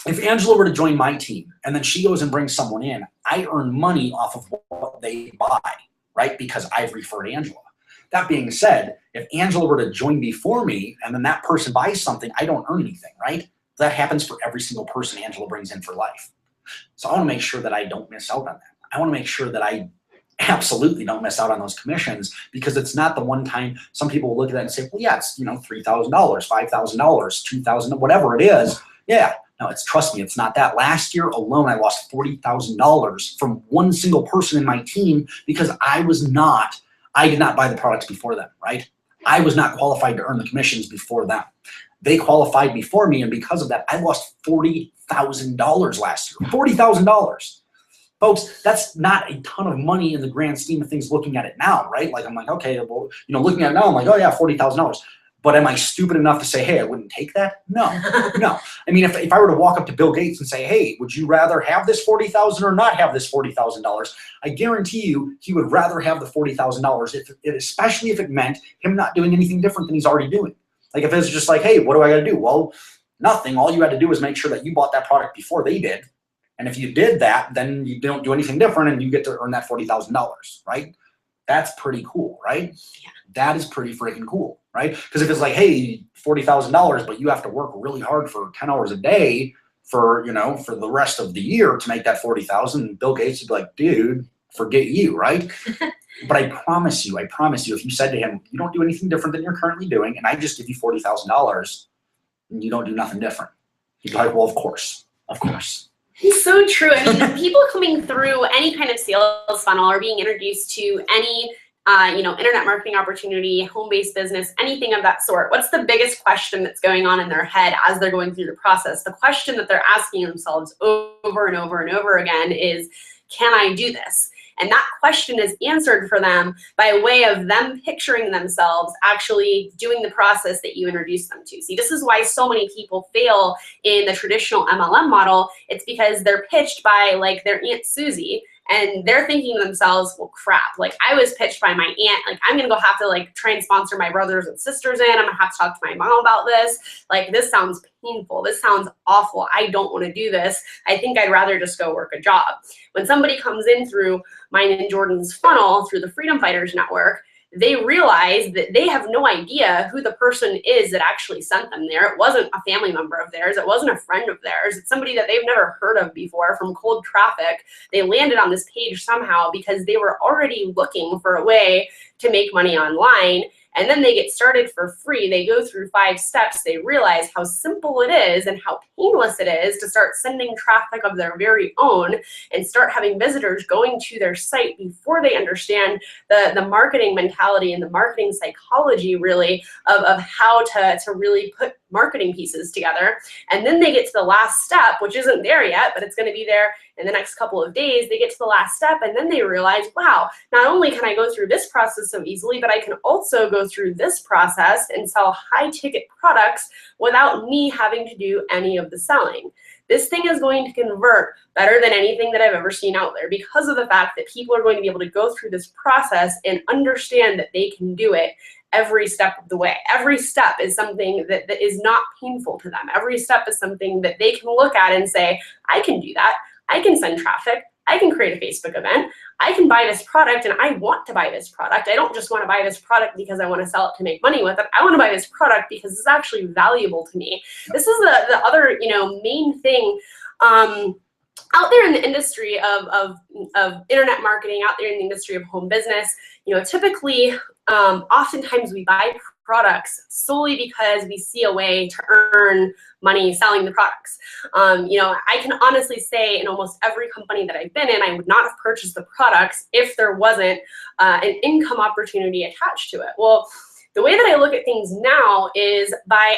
S2: If Angela were to join my team and then she goes and brings someone in, I earn money off of what they buy, right? Because I've referred Angela. That being said, if Angela were to join before me and then that person buys something, I don't earn anything, right? That happens for every single person Angela brings in for life. So I want to make sure that I don't miss out on that. I want to make sure that I absolutely don't miss out on those commissions, because it's not the one time. Some people will look at that and say, well, yeah, it's $3,000, $5,000, $2,000, whatever it is. Yeah, no, trust me, it's not that. Last year alone, I lost $40,000 from one single person in my team because I did not buy the products before them, right? I was not qualified to earn the commissions before them. They qualified before me, and because of that, I lost $40,000 last year. $40,000. Folks, that's not a ton of money in the grand scheme of things looking at it now, right? Like, I'm like, okay, well, looking at it now, I'm like, oh yeah, $40,000. But am I stupid enough to say, hey, I wouldn't take that? No, no. I mean, if I were to walk up to Bill Gates and say, hey, would you rather have this $40,000 or not have this $40,000? I guarantee you he would rather have the $40,000, especially if it meant him not doing anything different than he's already doing. Like if it's just like, hey, what do I got to do? Well, nothing. All you had to do was make sure that you bought that product before they did. And if you did that, then you don't do anything different and you get to earn that $40,000, right? That's pretty cool, right? Yeah. That is pretty freaking cool, right? Because if it's like, hey, $40,000, but you have to work really hard for 10 hours a day for the rest of the year to make that 40,000, Bill Gates would be like, dude, forget you, right? But I promise you, if you said to him, you don't do anything different than you're currently doing, and I just give you $40,000, and you don't do nothing different, he'd be like, well, of course.
S1: It's so true. I mean, people coming through any kind of sales funnel or being introduced to any internet marketing opportunity, home-based business, anything of that sort. What's the biggest question that's going on in their head as they're going through the process? The question that they're asking themselves over and over and over again is, can I do this? And that question is answered for them by way of them picturing themselves actually doing the process that you introduced them to. See, this is why so many people fail in the traditional MLM model. It's because they're pitched by like their Aunt Susie, and they're thinking to themselves, well, crap, like I was pitched by my aunt, like I'm gonna go have to like try and sponsor my brothers and sisters in, I'm gonna have to talk to my mom about this. Like this sounds painful, this sounds awful, I don't wanna do this. I think I'd rather just go work a job. When somebody comes in through mine and Jordan's funnel, through the Freedom Fighters Network, they realize that they have no idea who the person is that actually sent them there. It wasn't a family member of theirs. It wasn't a friend of theirs. It's somebody that they've never heard of before from cold traffic. They landed on this page somehow because they were already looking for a way to make money online. And then they get started for free. They go through 5 steps. They realize how simple it is and how painless it is to start sending traffic of their very own and start having visitors going to their site before they understand the marketing mentality and the marketing psychology really of how to really put marketing pieces together. And then they get to the last step, which isn't there yet, but it's going to be there in the next couple of days. They get to the last step and then they realize, wow, not only can I go through this process so easily, but I can also go through this process and sell high ticket products without me having to do any of the selling. This thing is going to convert better than anything that I've ever seen out there because of the fact that people are going to be able to go through this process and understand that they can do it every step of the way. Every step is something that is not painful to them. Every step is something that they can look at and say, I can do that. I can send traffic. I can create a Facebook event. I can buy this product and I want to buy this product. I don't just want to buy this product because I want to sell it to make money with it. I want to buy this product because it's actually valuable to me. This is the other, main thing out there in the industry of internet marketing, out there in the industry of home business. Typically, oftentimes we buy products solely because we see a way to earn money selling the products. I can honestly say in almost every company that I've been in, I would not have purchased the products if there wasn't an income opportunity attached to it. Well, the way that I look at things now is by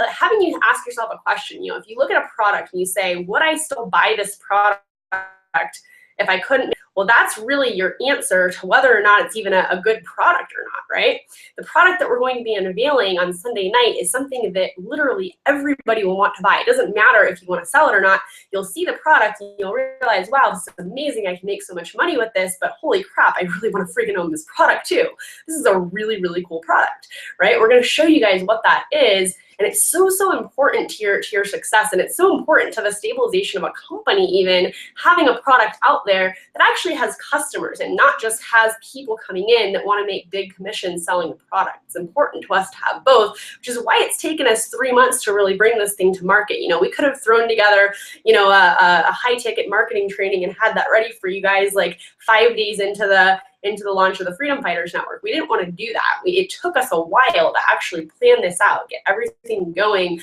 S1: having you ask yourself a question. If you look at a product and you say, would I still buy this product if I couldn't? Well, that's really your answer to whether or not it's even a good product or not, right? The product that we're going to be unveiling on Sunday night is something that literally everybody will want to buy. It doesn't matter if you want to sell it or not. You'll see the product and you'll realize, wow, this is amazing. I can make so much money with this, but holy crap, I really want to freaking own this product too. This is a really, really cool product, right? We're going to show you guys what that is. And it's so, so important to your success. And it's so important to the stabilization of a company, even having a product out there that actually has customers and not just has people coming in that want to make big commissions selling the product. It's important to us to have both, which is why it's taken us 3 months to really bring this thing to market. We could have thrown together, a high ticket marketing training and had that ready for you guys like 5 days into the launch of the Freedom Fighters Network. We didn't want to do that. It took us a while to actually plan this out, get everything going,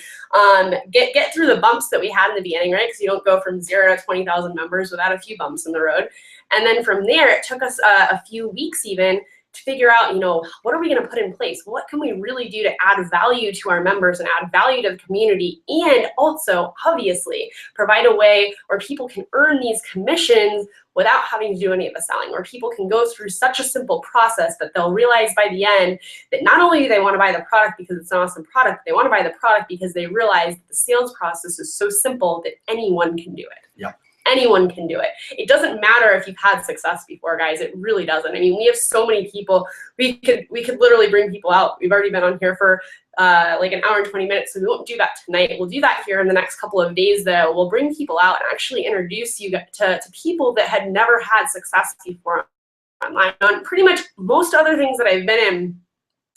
S1: get through the bumps that we had in the beginning, right? Because you don't go from 0 to 20,000 members without a few bumps in the road. And then from there, it took us a few weeks even to figure out, what are we going to put in place? What can we really do to add value to our members and add value to the community, and also, obviously, provide a way where people can earn these commissions without having to do any of the selling, where people can go through such a simple process that they'll realize by the end that not only do they want to buy the product because it's an awesome product, they want to buy the product because they realize that the sales process is so simple that anyone can do it.
S2: Yep.
S1: Anyone can do it. It doesn't matter if you've had success before, guys. It really doesn't. I mean, we have so many people. We could literally bring people out. We've already been on here for like an hour and 20 minutes, so we won't do that tonight. We'll do that here in the next couple of days, though. We'll bring people out and actually introduce you to people that had never had success before online. On pretty much most other things that I've been in,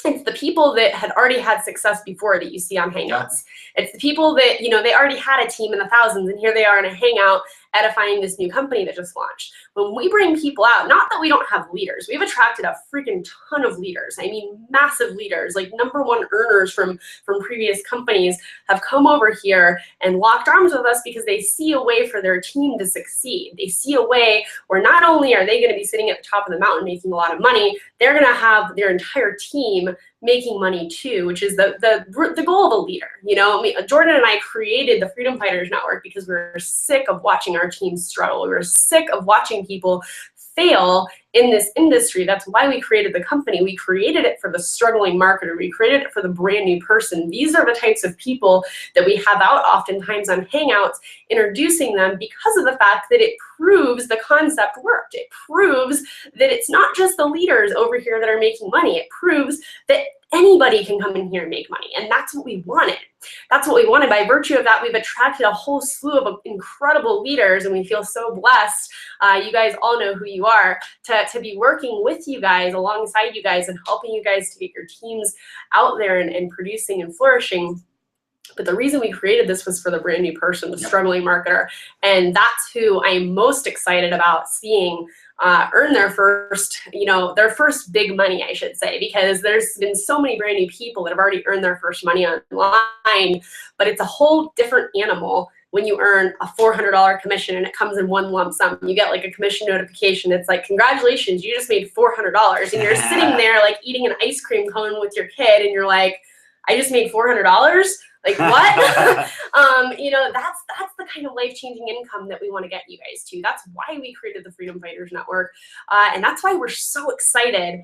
S1: it's the people that had already had success before that you see on Hangouts.
S2: Yeah.
S1: It's the people that, they already had a team in the thousands, and here they are in a Hangout edifying this new company that just launched. When we bring people out, not that we don't have leaders, we've attracted a freaking ton of leaders. I mean, massive leaders, like #1 earners from previous companies have come over here and locked arms with us because they see a way for their team to succeed. They see a way where not only are they going to be sitting at the top of the mountain making a lot of money, they're going to have their entire team making money too, which is the goal of a leader. Jordan and I created the Freedom Fighters Network because we were sick of watching our team struggle. We were sick of watching people fail in this industry. That's why we created the company. We created it for the struggling marketer. We created it for the brand new person. These are the types of people that we have out oftentimes on Hangouts, introducing them because of the fact that it proves the concept worked. It proves that it's not just the leaders over here that are making money. It proves that anybody can come in here and make money. And that's what we wanted. That's what we wanted. By virtue of that, we've attracted a whole slew of incredible leaders, and we feel so blessed. You guys all know who you are, to be working with you guys, alongside you guys, and helping you guys to get your teams out there and producing and flourishing. But the reason we created this was for the brand new person, the struggling marketer. And that's who I'm most excited about seeing earn their first, their first big money, I should say, because there's been so many brand new people that have already earned their first money online, but it's a whole different animal when you earn a $400 commission and it comes in one lump sum. You get like a commission notification. It's like, congratulations, you just made $400. And you're sitting there like eating an ice cream cone with your kid, and you're like, I just made $400? Like what? That's the kind of life-changing income that we want to get you guys to. That's why we created the Freedom Fighters Network. And that's why we're so excited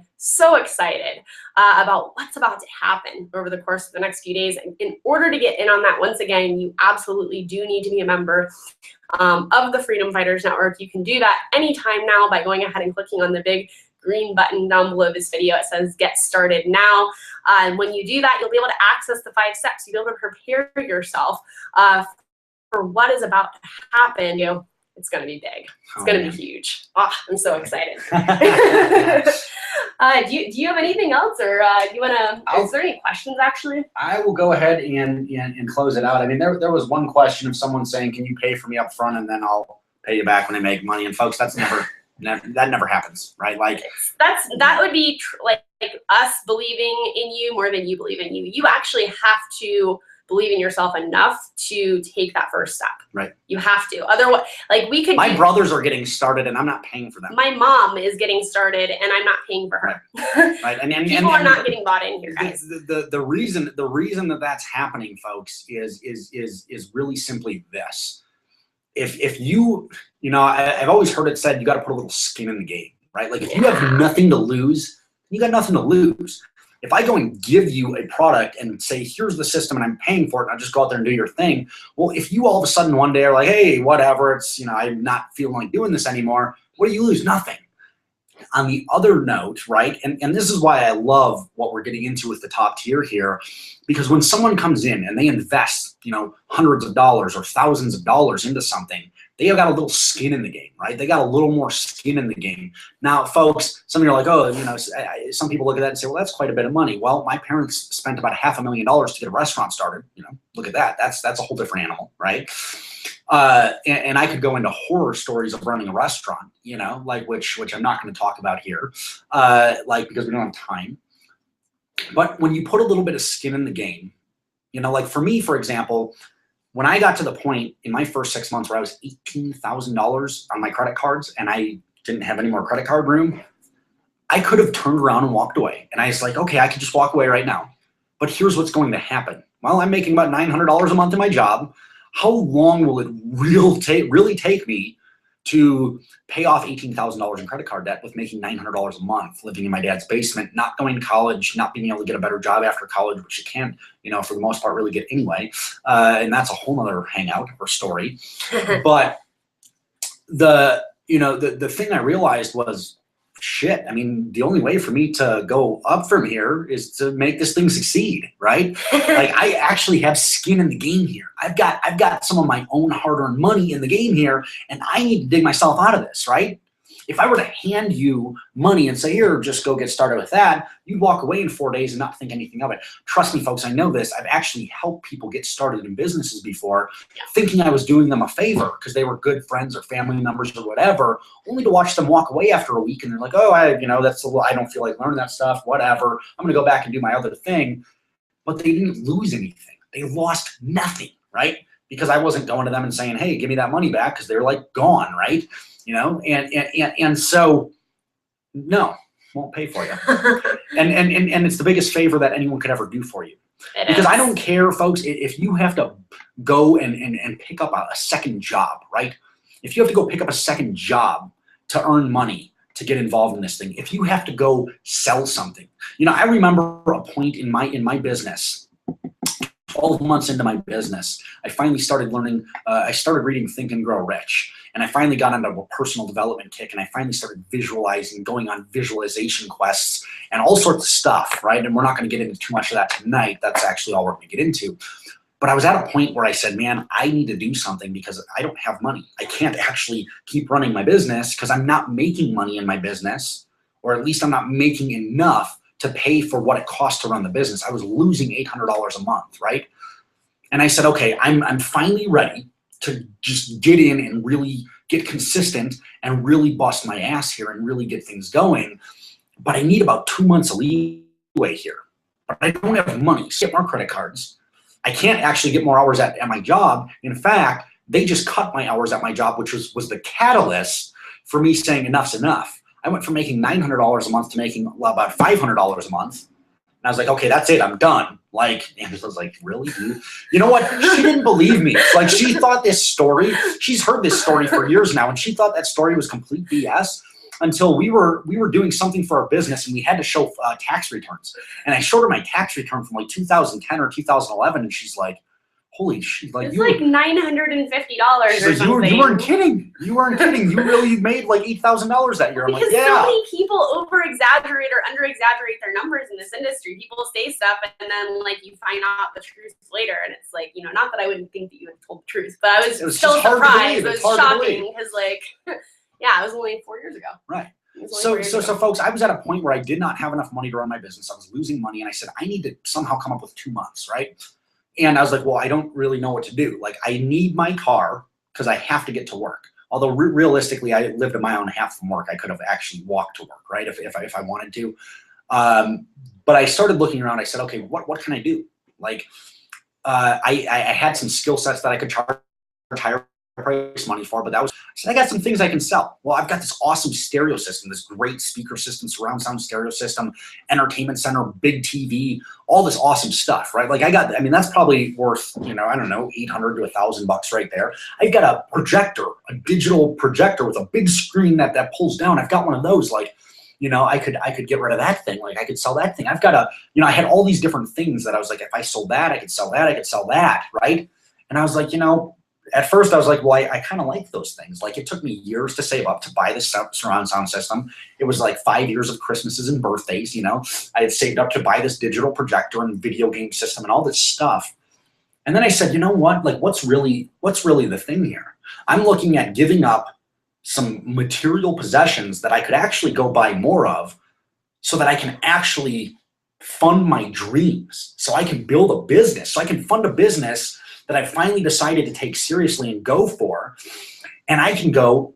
S1: about what's about to happen over the course of the next few days. And in order to get in on that, once again, you absolutely do need to be a member of the Freedom Fighters Network. You can do that anytime now by going ahead and clicking on the big green button down below this video. It says get started now. And when you do that, you'll be able to access the 5 steps. You'll be able to prepare yourself for what is about to happen. It's going to be big. It's going to be huge. Oh, I'm so excited. Do you have anything else, or do you want to? Is there any questions actually?
S2: I will go ahead and close it out. I mean, there was one question of someone saying, "Can you pay for me up front and then I'll pay you back when I make money?" And folks, that's that never happens, right? Like
S1: that would be like us believing in you more than you believe in you. You actually have to believe in yourself enough to take that first step. Right. You have to. Otherwise, like we could.
S2: My brothers are getting stared, and I'm not paying for them.
S1: My mom is getting started, and I'm not paying for her.
S2: Right. And
S1: people are not getting bought in here, guys.
S2: The reason that that's happening, folks, is really simply this. If you I've always heard it said you got to put a little skin in the game, right? Like if you have nothing to lose, you got nothing to lose. If I go and give you a product and say, here's the system and I'm paying for it, and I'll just go out there and do your thing. Well, if you all of a sudden one day are like, hey, whatever, it's, I'm not feeling like doing this anymore, what do you lose? Nothing. On the other note, right, and this is why I love what we're getting into with the top tier here, because when someone comes in and they invest, hundreds of dollars or thousands of dollars into something, they have got a little skin in the game, right? They got a little more skin in the game. Now, folks, some of you are like, oh, some people look at that and say, well, that's quite a bit of money. Well, my parents spent about $500,000 to get a restaurant started. Look at that. That's a whole different animal, right? And I could go into horror stories of running a restaurant, which I'm not going to talk about here, because we don't have time. But when you put a little bit of skin in the game, like for me, for example, when I got to the point in my first 6 months where I was $18,000 on my credit cards and I didn't have any more credit card room, I could have turned around and walked away. And I was like, okay, I could just walk away right now. But here's what's going to happen. Well, I'm making about $900 a month in my job. How long will it really take me to pay off $18,000 in credit card debt with making $900 a month, living in my dad's basement, not going to college, not being able to get a better job after college, which you can't, for the most part, really get anyway. And that's a whole nother hangout or story. But the thing I realized was, shit, I mean, the only way for me to go up from here is to make this thing succeed, right? Like I actually have skin in the game here. I've got some of my own hard-earned money in the game here, and I need to dig myself out of this, right? If I were to hand you money and say, here, just go get started with that, you'd walk away in 4 days and not think anything of it. Trust me, folks, I know this. I've actually helped people get started in businesses before, thinking I was doing them a favor because they were good friends or family members or whatever, only to watch them walk away after a week and they're like, oh, I don't feel like learning that stuff, whatever. I'm going to go back and do my other thing. But they didn't lose anything. They lost nothing, right? Because I wasn't going to them and saying, hey, give me that money back, because they're like gone, right? And so, no, won't pay for you. and it's the biggest favor that anyone could ever do for you. Because I don't care, folks, if you have to go and pick up a second job, right? If you have to go pick up a second job to earn money to get involved in this thing, if you have to go sell something, you know, I remember a point in my business, 12 months into my business, I finally started learning, I started reading Think and Grow Rich. And I finally got into a personal development kick, and I finally started visualizing, going on visualization quests and all sorts of stuff, right? And we're not going to get into too much of that tonight. That's actually all we're going to get into. But I was at a point where I said, man, I need to do something because I don't have money. I can't actually keep running my business because I'm not making money in my business, or at least I'm not making enough to pay for what it costs to run the business. I was losing $800 a month, right? And I said, okay, I'm finally ready to just get in and really get consistent and really bust my ass here and really get things going. But I need about 2 months of leeway here. But I don't have money. Skip more credit cards. I can't actually get more hours at my job. In fact, they just cut my hours at my job, which was the catalyst for me saying enough's enough. I went from making $900 a month to making about $500 a month. And I was like, okay, that's it. I'm done. Like, Angela was like, really? You know what? She didn't believe me. Like, she thought this story, she's heard this story for years now, and she thought that story was complete BS until we were doing something for our business, and we had to show tax returns. And I showed her my tax return from like 2010 or 2011, and she's like, holy shit. Like,
S1: it's like $950 or something.
S2: You weren't kidding. You weren't kidding. You really made like $8,000 that year. I'm like, yeah.
S1: So many people over-exaggerate or under-exaggerate their numbers in this industry. People say stuff, and then like you find out the truth later, and it's like, you know, not that I wouldn't think that you had told the truth, but I was still surprised. It was shocking because, like, yeah, it was only 4 years ago.
S2: Right. So folks, I was at a point where I did not have enough money to run my business. I was losing money, and I said, I need to somehow come up with 2 months, right? And I was like, well, I don't really know what to do. Like, I need my car because I have to get to work. Although realistically, I lived a mile and a half from work. I could have actually walked to work, right, if I wanted to. But I started looking around. I said, okay, what can I do? Like, I had some skill sets that I could charge higher price money for, but that was, so I got some things I can sell. Well, I've got this awesome stereo system, this great speaker system, surround sound stereo system, entertainment center, big TV, all this awesome stuff, right? Like, I mean, that's probably worth, you know, I don't know, $800 to $1,000 right there. I've got a projector, a digital projector with a big screen that pulls down. I've got one of those, like, you know, I could get rid of that thing. Like, I could sell that thing. I've got a, you know, I had all these different things that I was like, if I sold that, I could sell that, I could sell that, right? And I was like, you know, at first I was like, well, I kind of like those things. Like, it took me years to save up to buy this surround sound system. It was like 5 years of Christmases and birthdays, you know. I had saved up to buy this digital projector and video game system and all this stuff. And then I said, you know what? Like, what's really the thing here? I'm looking at giving up some material possessions that I could actually go buy more of so that I can actually fund my dreams, so I can build a business, so I can fund a business that I finally decided to take seriously and go for. And I can go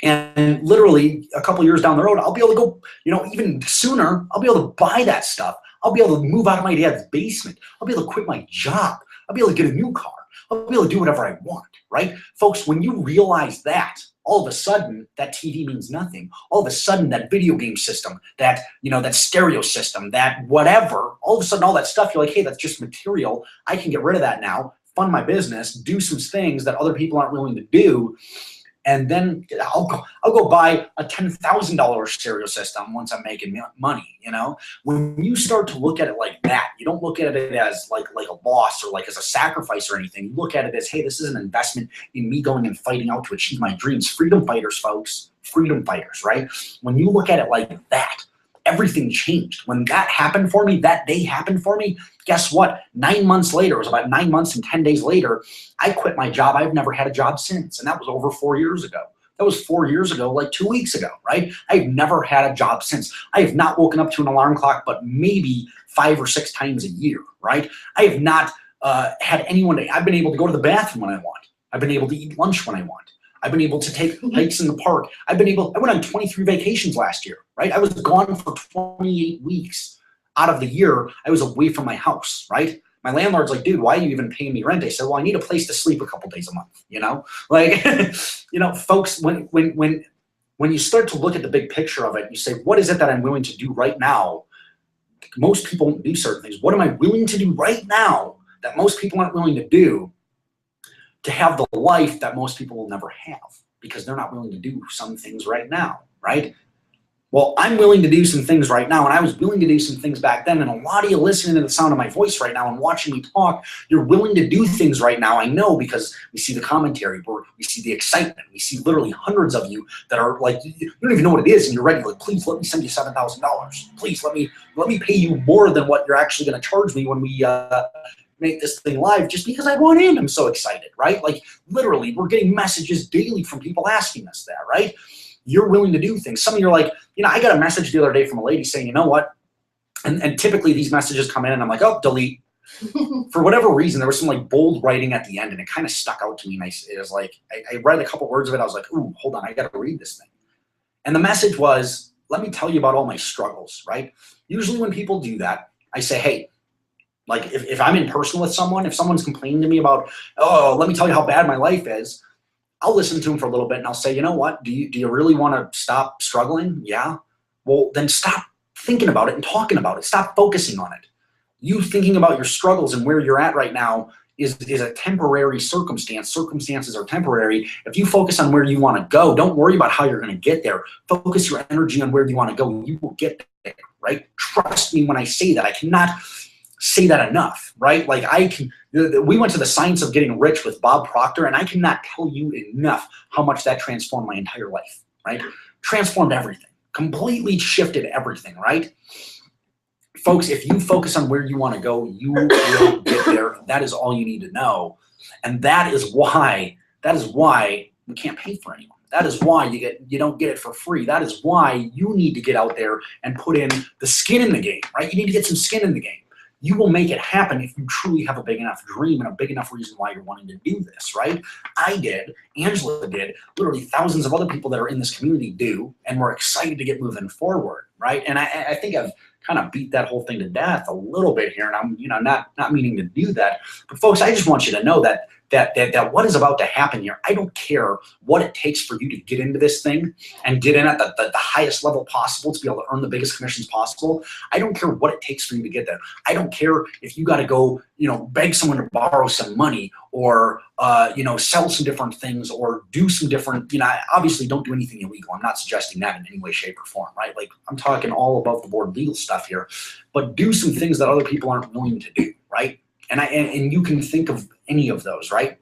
S2: and literally a couple years down the road, I'll be able to go, you know, even sooner, I'll be able to buy that stuff. I'll be able to move out of my dad's basement. I'll be able to quit my job. I'll be able to get a new car. I'll be able to do whatever I want, right? Folks, when you realize that, all of a sudden that TV means nothing. All of a sudden that video game system, that, you know, that stereo system, that whatever, all of a sudden all that stuff, you're like, hey, that's just material. I can get rid of that now, fund my business, do some things that other people aren't willing to do. And then I'll go buy a $10,000 stereo system once I'm making money, you know? When you start to look at it like that, you don't look at it as like a loss or like as a sacrifice or anything. You look at it as, hey, this is an investment in me going and fighting out to achieve my dreams. Freedom fighters, folks, freedom fighters, right? When you look at it like that, everything changed. When that happened for me, that day happened for me, guess what? 9 months later, it was about 9 months and 10 days later, I quit my job. I've never had a job since. And that was over 4 years ago. That was 4 years ago, like 2 weeks ago, right? I've never had a job since. I have not woken up to an alarm clock, but maybe 5 or 6 times a year, right? I have not had anyone, I've been able to go to the bathroom when I want. I've been able to eat lunch when I want. I've been able to take hikes in the park. I went on 23 vacations last year, right? I was gone for 28 weeks out of the year. I was away from my house, right? My landlord's like, dude, why are you even paying me rent? I said, well, I need a place to sleep a couple days a month, you know? Like, you know, folks, when you start to look at the big picture of it, you say, what is it that I'm willing to do right now? Most people don't do certain things. What am I willing to do right now that most people aren't willing to do to have the life that most people will never have because they're not willing to do some things right now, right? Well, I'm willing to do some things right now, and I was willing to do some things back then, and a lot of you listening to the sound of my voice right now and watching me talk, you're willing to do things right now. I know, because we see the commentary, we see the excitement, we see literally hundreds of you that are like, you don't even know what it is, and you're ready, like, please let me send you $7,000. Please let me pay you more than what you're actually going to charge me when we make this thing live, just because I want in. I'm so excited, right? Like, literally, we're getting messages daily from people asking us that, right? You're willing to do things. Some of you are like, I got a message the other day from a lady saying, you know what? And typically these messages come in and I'm like, oh, delete. For whatever reason, there was some like bold writing at the end and it kind of stuck out to me. And it was like, I read a couple words of it. I was like, ooh, hold on, I got to read this thing. And the message was, let me tell you about all my struggles, right? Usually when people do that, I say, hey, like if I'm in person with someone, if someone's complaining to me about, oh, let me tell you how bad my life is, I'll listen to them for a little bit and I'll say, you know what, do you really want to stop struggling? Yeah. Well, then stop thinking about it and talking about it. Stop focusing on it. You thinking about your struggles and where you're at right now is a temporary circumstance. Circumstances are temporary. If you focus on where you want to go, don't worry about how you're going to get there. Focus your energy on where you want to go. You will get there, right? Trust me when I say that. I cannot say that enough, right? Like we went to the Science of Getting Rich with Bob Proctor, and I cannot tell you enough how much that transformed my entire life, right? Transformed everything, completely shifted everything, right? Folks, if you focus on where you want to go, you will get there. That is all you need to know. And that is why we can't pay for anyone. That is why you don't get it for free. That is why you need to get out there and put in the skin in the game, right? You need to get some skin in the game. You will make it happen if you truly have a big enough dream and a big enough reason why you're wanting to do this, right? I did, Angela did, literally thousands of other people that are in this community do, and we're excited to get moving forward, right? And I think I've kind of beat that whole thing to death a little bit here, and I'm not meaning to do that. But folks, I just want you to know that what is about to happen here, I don't care what it takes for you to get into this thing and get in at the highest level possible to be able to earn the biggest commissions possible. I don't care what it takes for you to get there. I don't care if you got to go, beg someone to borrow some money or, sell some different things or do some different, obviously don't do anything illegal. I'm not suggesting that in any way, shape, or form, right? Like I'm talking all above the board legal stuff here, but do some things that other people aren't willing to do, right? And you can think of any of those, right?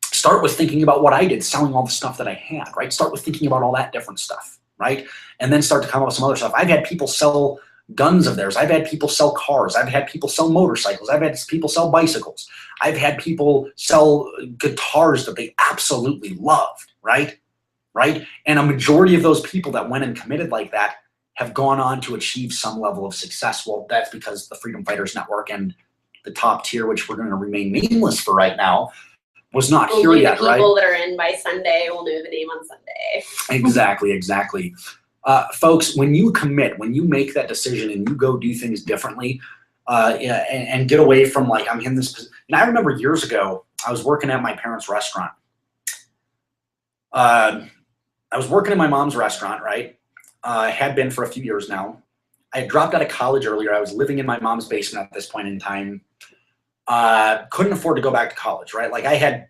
S2: Start with thinking about what I did, selling all the stuff that I had, right? Start with thinking about all that different stuff, right? And then start to come up with some other stuff. I've had people sell guns of theirs. I've had people sell cars. I've had people sell motorcycles. I've had people sell bicycles. I've had people sell guitars that they absolutely loved, right? Right? And a majority of those people that went and committed like that have gone on to achieve some level of success. Well, that's because the Freedom Fighters Network and the top tier, which we're going to remain nameless for right now, was not here yet, right?
S1: People that are in by Sunday will know the name on Sunday.
S2: Exactly. Folks, when you commit, when you make that decision and you go do things differently, and get away from like, I'm in this, I remember years ago, I was working at my parents' restaurant. I was working in my mom's restaurant, right? Had been for a few years now. I had dropped out of college earlier. I was living in my mom's basement at this point in time. Couldn't afford to go back to college, right? Like I had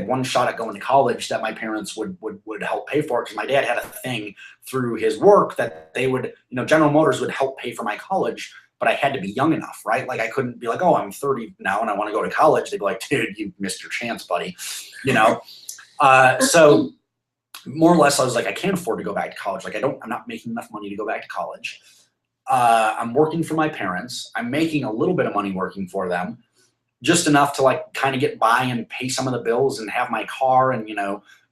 S2: one shot at going to college that my parents would help pay for, because my dad had a thing through his work that they would, General Motors would help pay for my college, but I had to be young enough, right? Like I couldn't be like, oh, I'm 30 now and I want to go to college. They'd be like, dude, you missed your chance, buddy. So more or less I was like, I can't afford to go back to college. Like I'm not making enough money to go back to college. I'm working for my parents. I'm making a little bit of money working for them, just enough to like kind of get by and pay some of the bills and have my car and,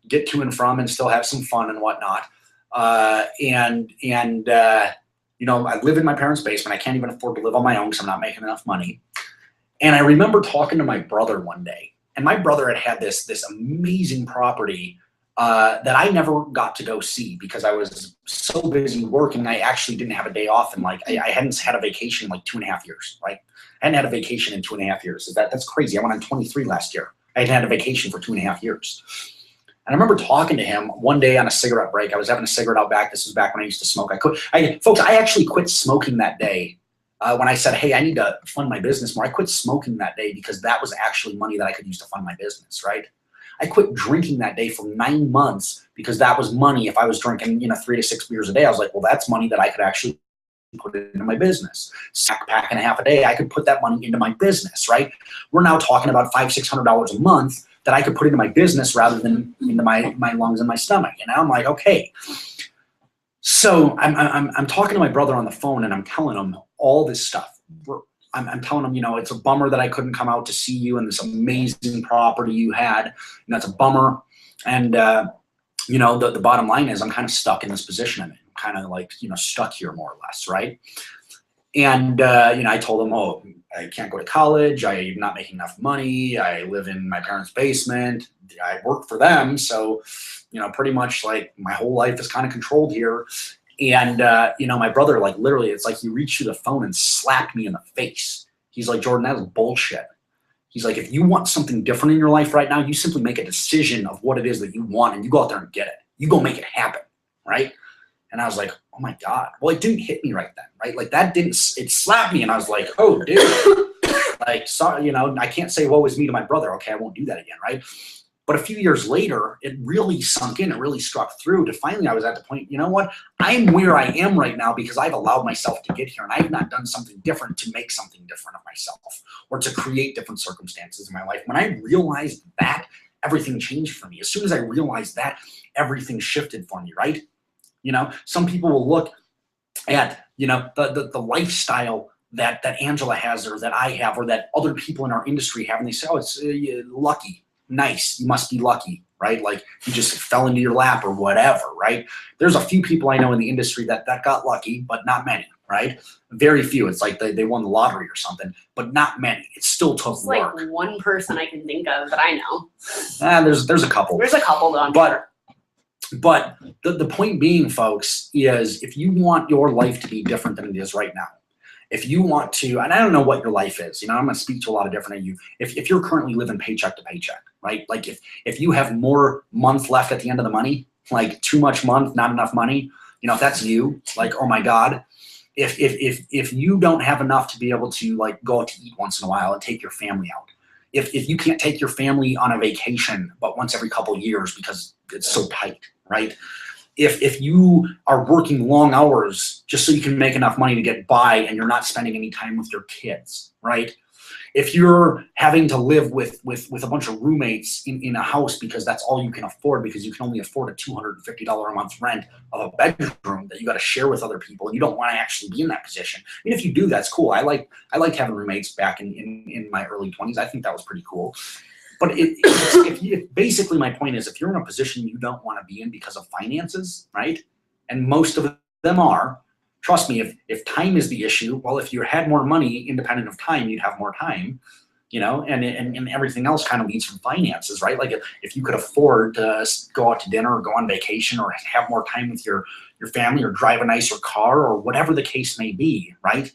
S2: get to and from and still have some fun and whatnot. I live in my parents' basement. I can't even afford to live on my own because I'm not making enough money. And I remember talking to my brother one day, and my brother had this amazing property that I never got to go see because I was so busy working. I actually didn't have a day off, and like I hadn't had a vacation in like 2.5 years, right? I hadn't had a vacation in 2.5 years. That's crazy. I went on 23 last year. I hadn't had a vacation for 2.5 years. And I remember talking to him one day on a cigarette break. I was having a cigarette out back. This was back when I used to smoke. Folks, I actually quit smoking that day when I said, hey, I need to fund my business more. I quit smoking that day because that was actually money that I could use to fund my business, right? I quit drinking that day for 9 months because that was money. If I was drinking, 3 to 6 beers a day, I was like, well, that's money that I could actually put it into my business. Pack and a half a day, I could put that money into my business, right? We're now talking about $500-600 a month that I could put into my business rather than into my lungs and my stomach. I'm like, okay. So I'm talking to my brother on the phone and I'm telling him all this stuff. I'm telling him, it's a bummer that I couldn't come out to see you and this amazing property you had. That's a bummer. And the bottom line is I'm kind of stuck in this position I'm in. I'm kind of like, stuck here more or less, right? And I told him, oh, I can't go to college. I'm not making enough money. I live in my parents' basement. I work for them. So, pretty much like my whole life is kind of controlled here. And, my brother, like literally, it's like he reached through the phone and slapped me in the face. He's like, Jordan, that is bullshit. He's like, if you want something different in your life right now, you simply make a decision of what it is that you want and you go out there and get it. You go make it happen, right? And I was like, oh my God. Well, it didn't hit me right then, right? Like that didn't, it slapped me and I was like, oh, dude. Like, sorry, I can't say woe is me to my brother. Okay, I won't do that again, right? But a few years later, it really sunk in. It really struck through to finally I was at the point, you know what? I'm where I am right now because I've allowed myself to get here and I've not done something different to make something different of myself or to create different circumstances in my life. When I realized that, everything changed for me. As soon as I realized that, everything shifted for me, right? Some people will look at, the lifestyle that Angela has or that I have or that other people in our industry have, and they say, oh, it's lucky. Nice. You must be lucky, right? Like you just fell into your lap or whatever, right? There's a few people I know in the industry that got lucky, but not many, right? Very few. It's like they won the lottery or something, but not many. It still took work.
S1: Like one person I can think of that I know.
S2: There's a couple.
S1: There's a couple though.
S2: But the point being, folks, is if you want your life to be different than it is right now, if you want to, and I don't know what your life is, I'm going to speak to a lot of different of you. If you're currently living paycheck to paycheck, right? Like if you have more month left at the end of the money, like too much month, not enough money, if that's you, like, oh my God, if you don't have enough to be able to like go out to eat once in a while and take your family out, if you can't take your family on a vacation, but once every couple of years because it's so tight, right? If you are working long hours just so you can make enough money to get by and you're not spending any time with your kids, right? If you're having to live with a bunch of roommates in a house because that's all you can afford because you can only afford a $250 a month rent of a bedroom that you got to share with other people and you don't want to actually be in that position. I mean, if you do, that's cool. I liked having roommates back in my early 20s. I think that was pretty cool. But basically my point is if you're in a position you don't want to be in because of finances, right? And most of them are, trust me, if time is the issue, well, if you had more money independent of time, you'd have more time, and everything else kind of leads from finances, right? Like if you could afford to go out to dinner or go on vacation or have more time with your family or drive a nicer car or whatever the case may be, right?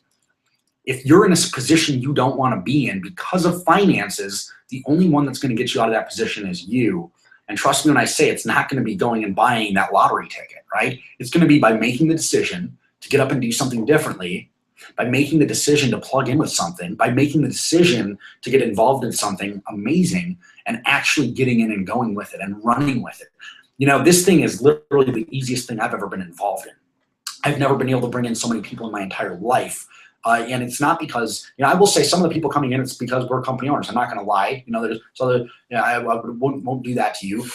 S2: If you're in a position you don't want to be in because of finances, the only one that's going to get you out of that position is you. And trust me when I say it's not going to be going and buying that lottery ticket, right? It's going to be by making the decision to get up and do something differently, by making the decision to plug in with something, by making the decision to get involved in something amazing and actually getting in and going with it and running with it. This thing is literally the easiest thing I've ever been involved in. I've never been able to bring in so many people in my entire life. And it's not because, I will say some of the people coming in, it's because we're company owners. I'm not going to lie. I won't do that to you.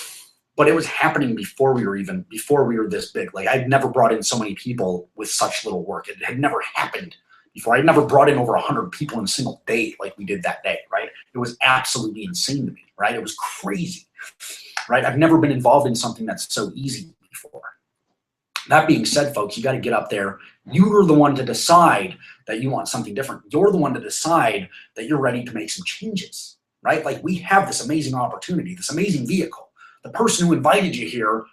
S2: But it was happening before we were this big. Like I'd never brought in so many people with such little work. It had never happened before. I'd never brought in over 100 people in a single day like we did that day, right? It was absolutely insane to me, right? It was crazy, right? I've never been involved in something that's so easy before. That being said, folks, you got to get up there. You're the one to decide that you want something different. You're the one to decide that you're ready to make some changes, right? Like we have this amazing opportunity, this amazing vehicle. The person who invited you here,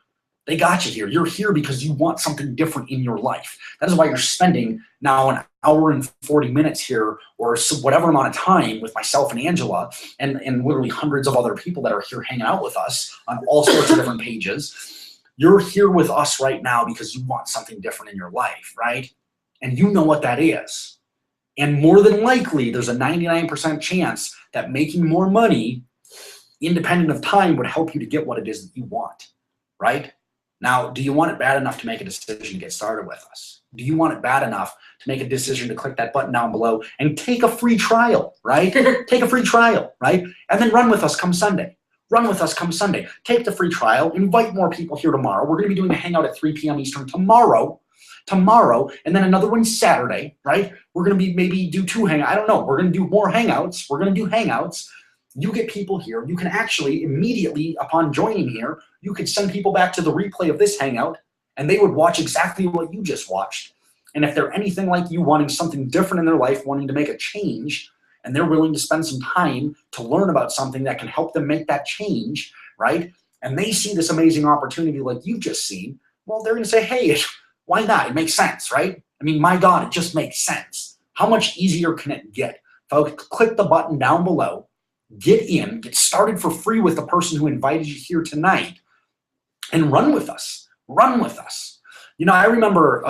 S2: they got you here. You're here because you want something different in your life. That is why you're spending now an hour and 40 minutes here or whatever amount of time with myself and Angela and literally hundreds of other people that are here hanging out with us on all sorts of different pages. You're here with us right now because you want something different in your life, right? And you know what that is. And more than likely, there's a 99% chance that making more money independent of time, would help you to get what it is that you want, right? Now, do you want it bad enough to make a decision to get started with us? Do you want it bad enough to make a decision to click that button down below and take a free trial, right? Take a free trial, right? And then run with us come Sunday. Run with us come Sunday. Take the free trial. Invite more people here tomorrow. We're going to be doing a hangout at 3 p.m. Eastern tomorrow, and then another one Saturday, right? We're going to be maybe do 2 hangouts. I don't know. We're going to do more hangouts. We're going to do hangouts. You get people here. You can actually immediately upon joining here, you could send people back to the replay of this hangout and they would watch exactly what you just watched. And if they're anything like you, wanting something different in their life, wanting to make a change, and they're willing to spend some time to learn about something that can help them make that change, right? And they see this amazing opportunity like you've just seen, well, they're going to say, hey, why not? It makes sense, right? I mean, my God, it just makes sense. How much easier can it get? Folks, click the button down below. Get in, get started for free with the person who invited you here tonight, and run with us. Run with us. You know, I remember,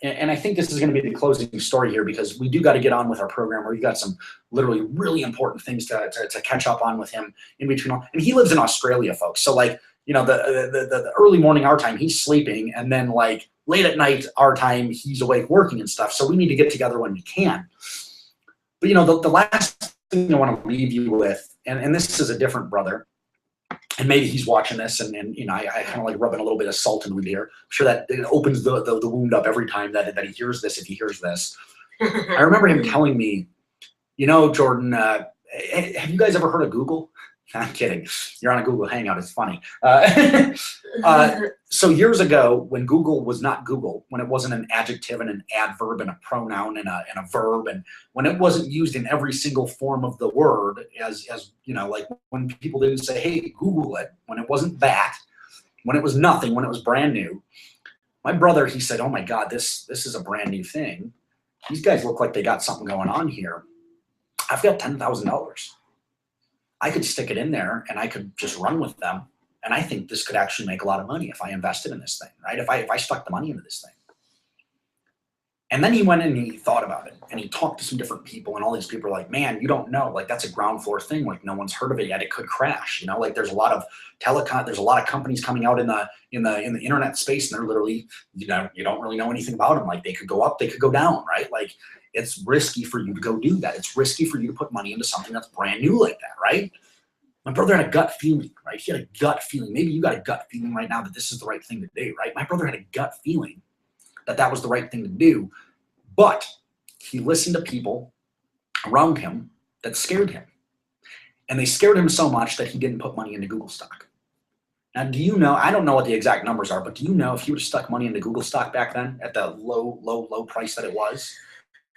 S2: and I think this is going to be the closing story here because we do got to get on with our program. We've got some literally really important things to catch up on with him in between. And he lives in Australia, folks. So like, you know, the early morning our time, he's sleeping, and then like late at night our time, he's awake working and stuff. So we need to get together when we can. But you know, the last thing I want to leave you with, and this is a different brother, and maybe he's watching this, and you know, I kind of like rubbing a little bit of salt in the wound here. I'm sure that it opens the wound up every time that he hears this, if he hears this. I remember him telling me, you know, Jordan, have you guys ever heard of Google? I'm kidding. You're on a Google Hangout. It's funny. So years ago, when Google was not Google, when it wasn't an adjective and an adverb and a pronoun and a verb, and when it wasn't used in every single form of the word, as you know, like when people didn't say, hey, Google it, when it wasn't that, when it was nothing, when it was brand new, my brother, he said, oh my God, this is a brand new thing. These guys look like they got something going on here. I've got $10,000. I could stick it in there and I could just run with them. And I think this could actually make a lot of money if I invested in this thing, right? If I stuck the money into this thing. And then he went and he thought about it and he talked to some different people, and all these people are like, man, you don't know, like that's a ground floor thing. Like no one's heard of it yet. It could crash, you know, like there's a lot of there's a lot of companies coming out in the internet space, and they're literally, you know, you don't really know anything about them. Like they could go up, they could go down, right? Like it's risky for you to go do that. It's risky for you to put money into something that's brand new like that, right? My brother had a gut feeling, right? He had a gut feeling. Maybe you got a gut feeling right now that this is the right thing to do, right? My brother had a gut feeling that that was the right thing to do, but he listened to people around him that scared him. And they scared him so much that he didn't put money into Google stock. Now, do you know, I don't know what the exact numbers are, but do you know if he would have stuck money into Google stock back then at the low price that it was,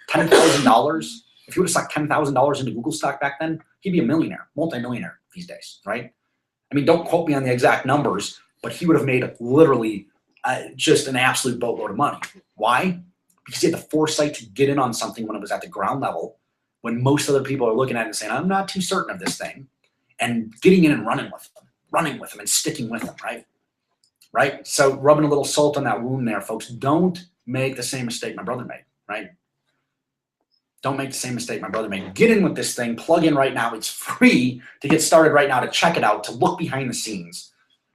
S2: $10,000, if he would have stuck $10,000 into Google stock back then, he'd be a millionaire, multi-millionaire these days, right? I mean, don't quote me on the exact numbers, but he would have made literally just an absolute boatload of money. Why? Because he had the foresight to get in on something when it was at the ground level, when most other people are looking at it and saying, I'm not too certain of this thing, and getting in and running with them and sticking with them, right? Right? So rubbing a little salt on that wound there, folks. Don't make the same mistake my brother made, right? Don't make the same mistake my brother made. Get in with this thing. Plug in right now. It's free to get started right now, to check it out, to look behind the scenes.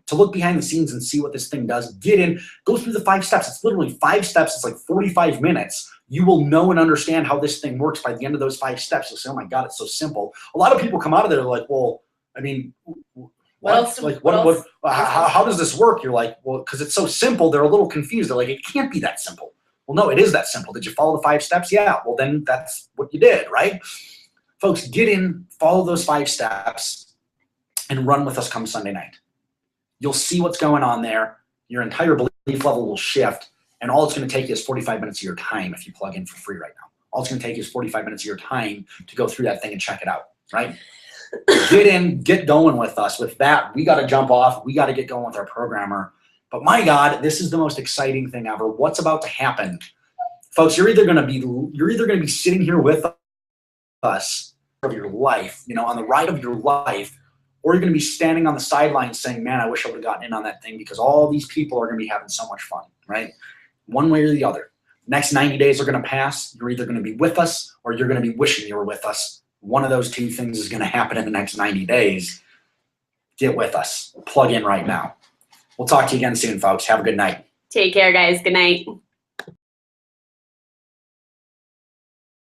S2: To look behind the scenes and see what this thing does. Get in. Go through the 5 steps. It's literally 5 steps. It's like 45 minutes. You will know and understand how this thing works by the end of those 5 steps. You'll say, oh my God, it's so simple. A lot of people come out of there like, well, I mean, what? Like, how does this work? You're like, well, because it's so simple, they're a little confused. They're like, it can't be that simple. Well, no, it is that simple. Did you follow the 5 steps? Yeah. Well, then that's what you did, right? Folks, get in, follow those 5 steps, and run with us come Sunday night. You'll see what's going on there. Your entire belief level will shift, and all it's going to take you is 45 minutes of your time if you plug in for free right now. All it's going to take you is 45 minutes of your time to go through that thing and check it out, right? Get in, get going with us. With that, we got to jump off. We got to get going with our programmer. But my God, this is the most exciting thing ever. What's about to happen? Folks, you're either going to be sitting here with us of your life, you know, on the ride of your life, or you're going to be standing on the sidelines saying, man, I wish I would have gotten in on that thing, because all these people are going to be having so much fun, right? One way or the other. Next 90 days are going to pass. You're either going to be with us or you're going to be wishing you were with us. One of those two things is going to happen in the next 90 days. get with us. Plug in right now. We'll talk to you again soon, folks. Have a good night.
S1: Take care, guys. Good night.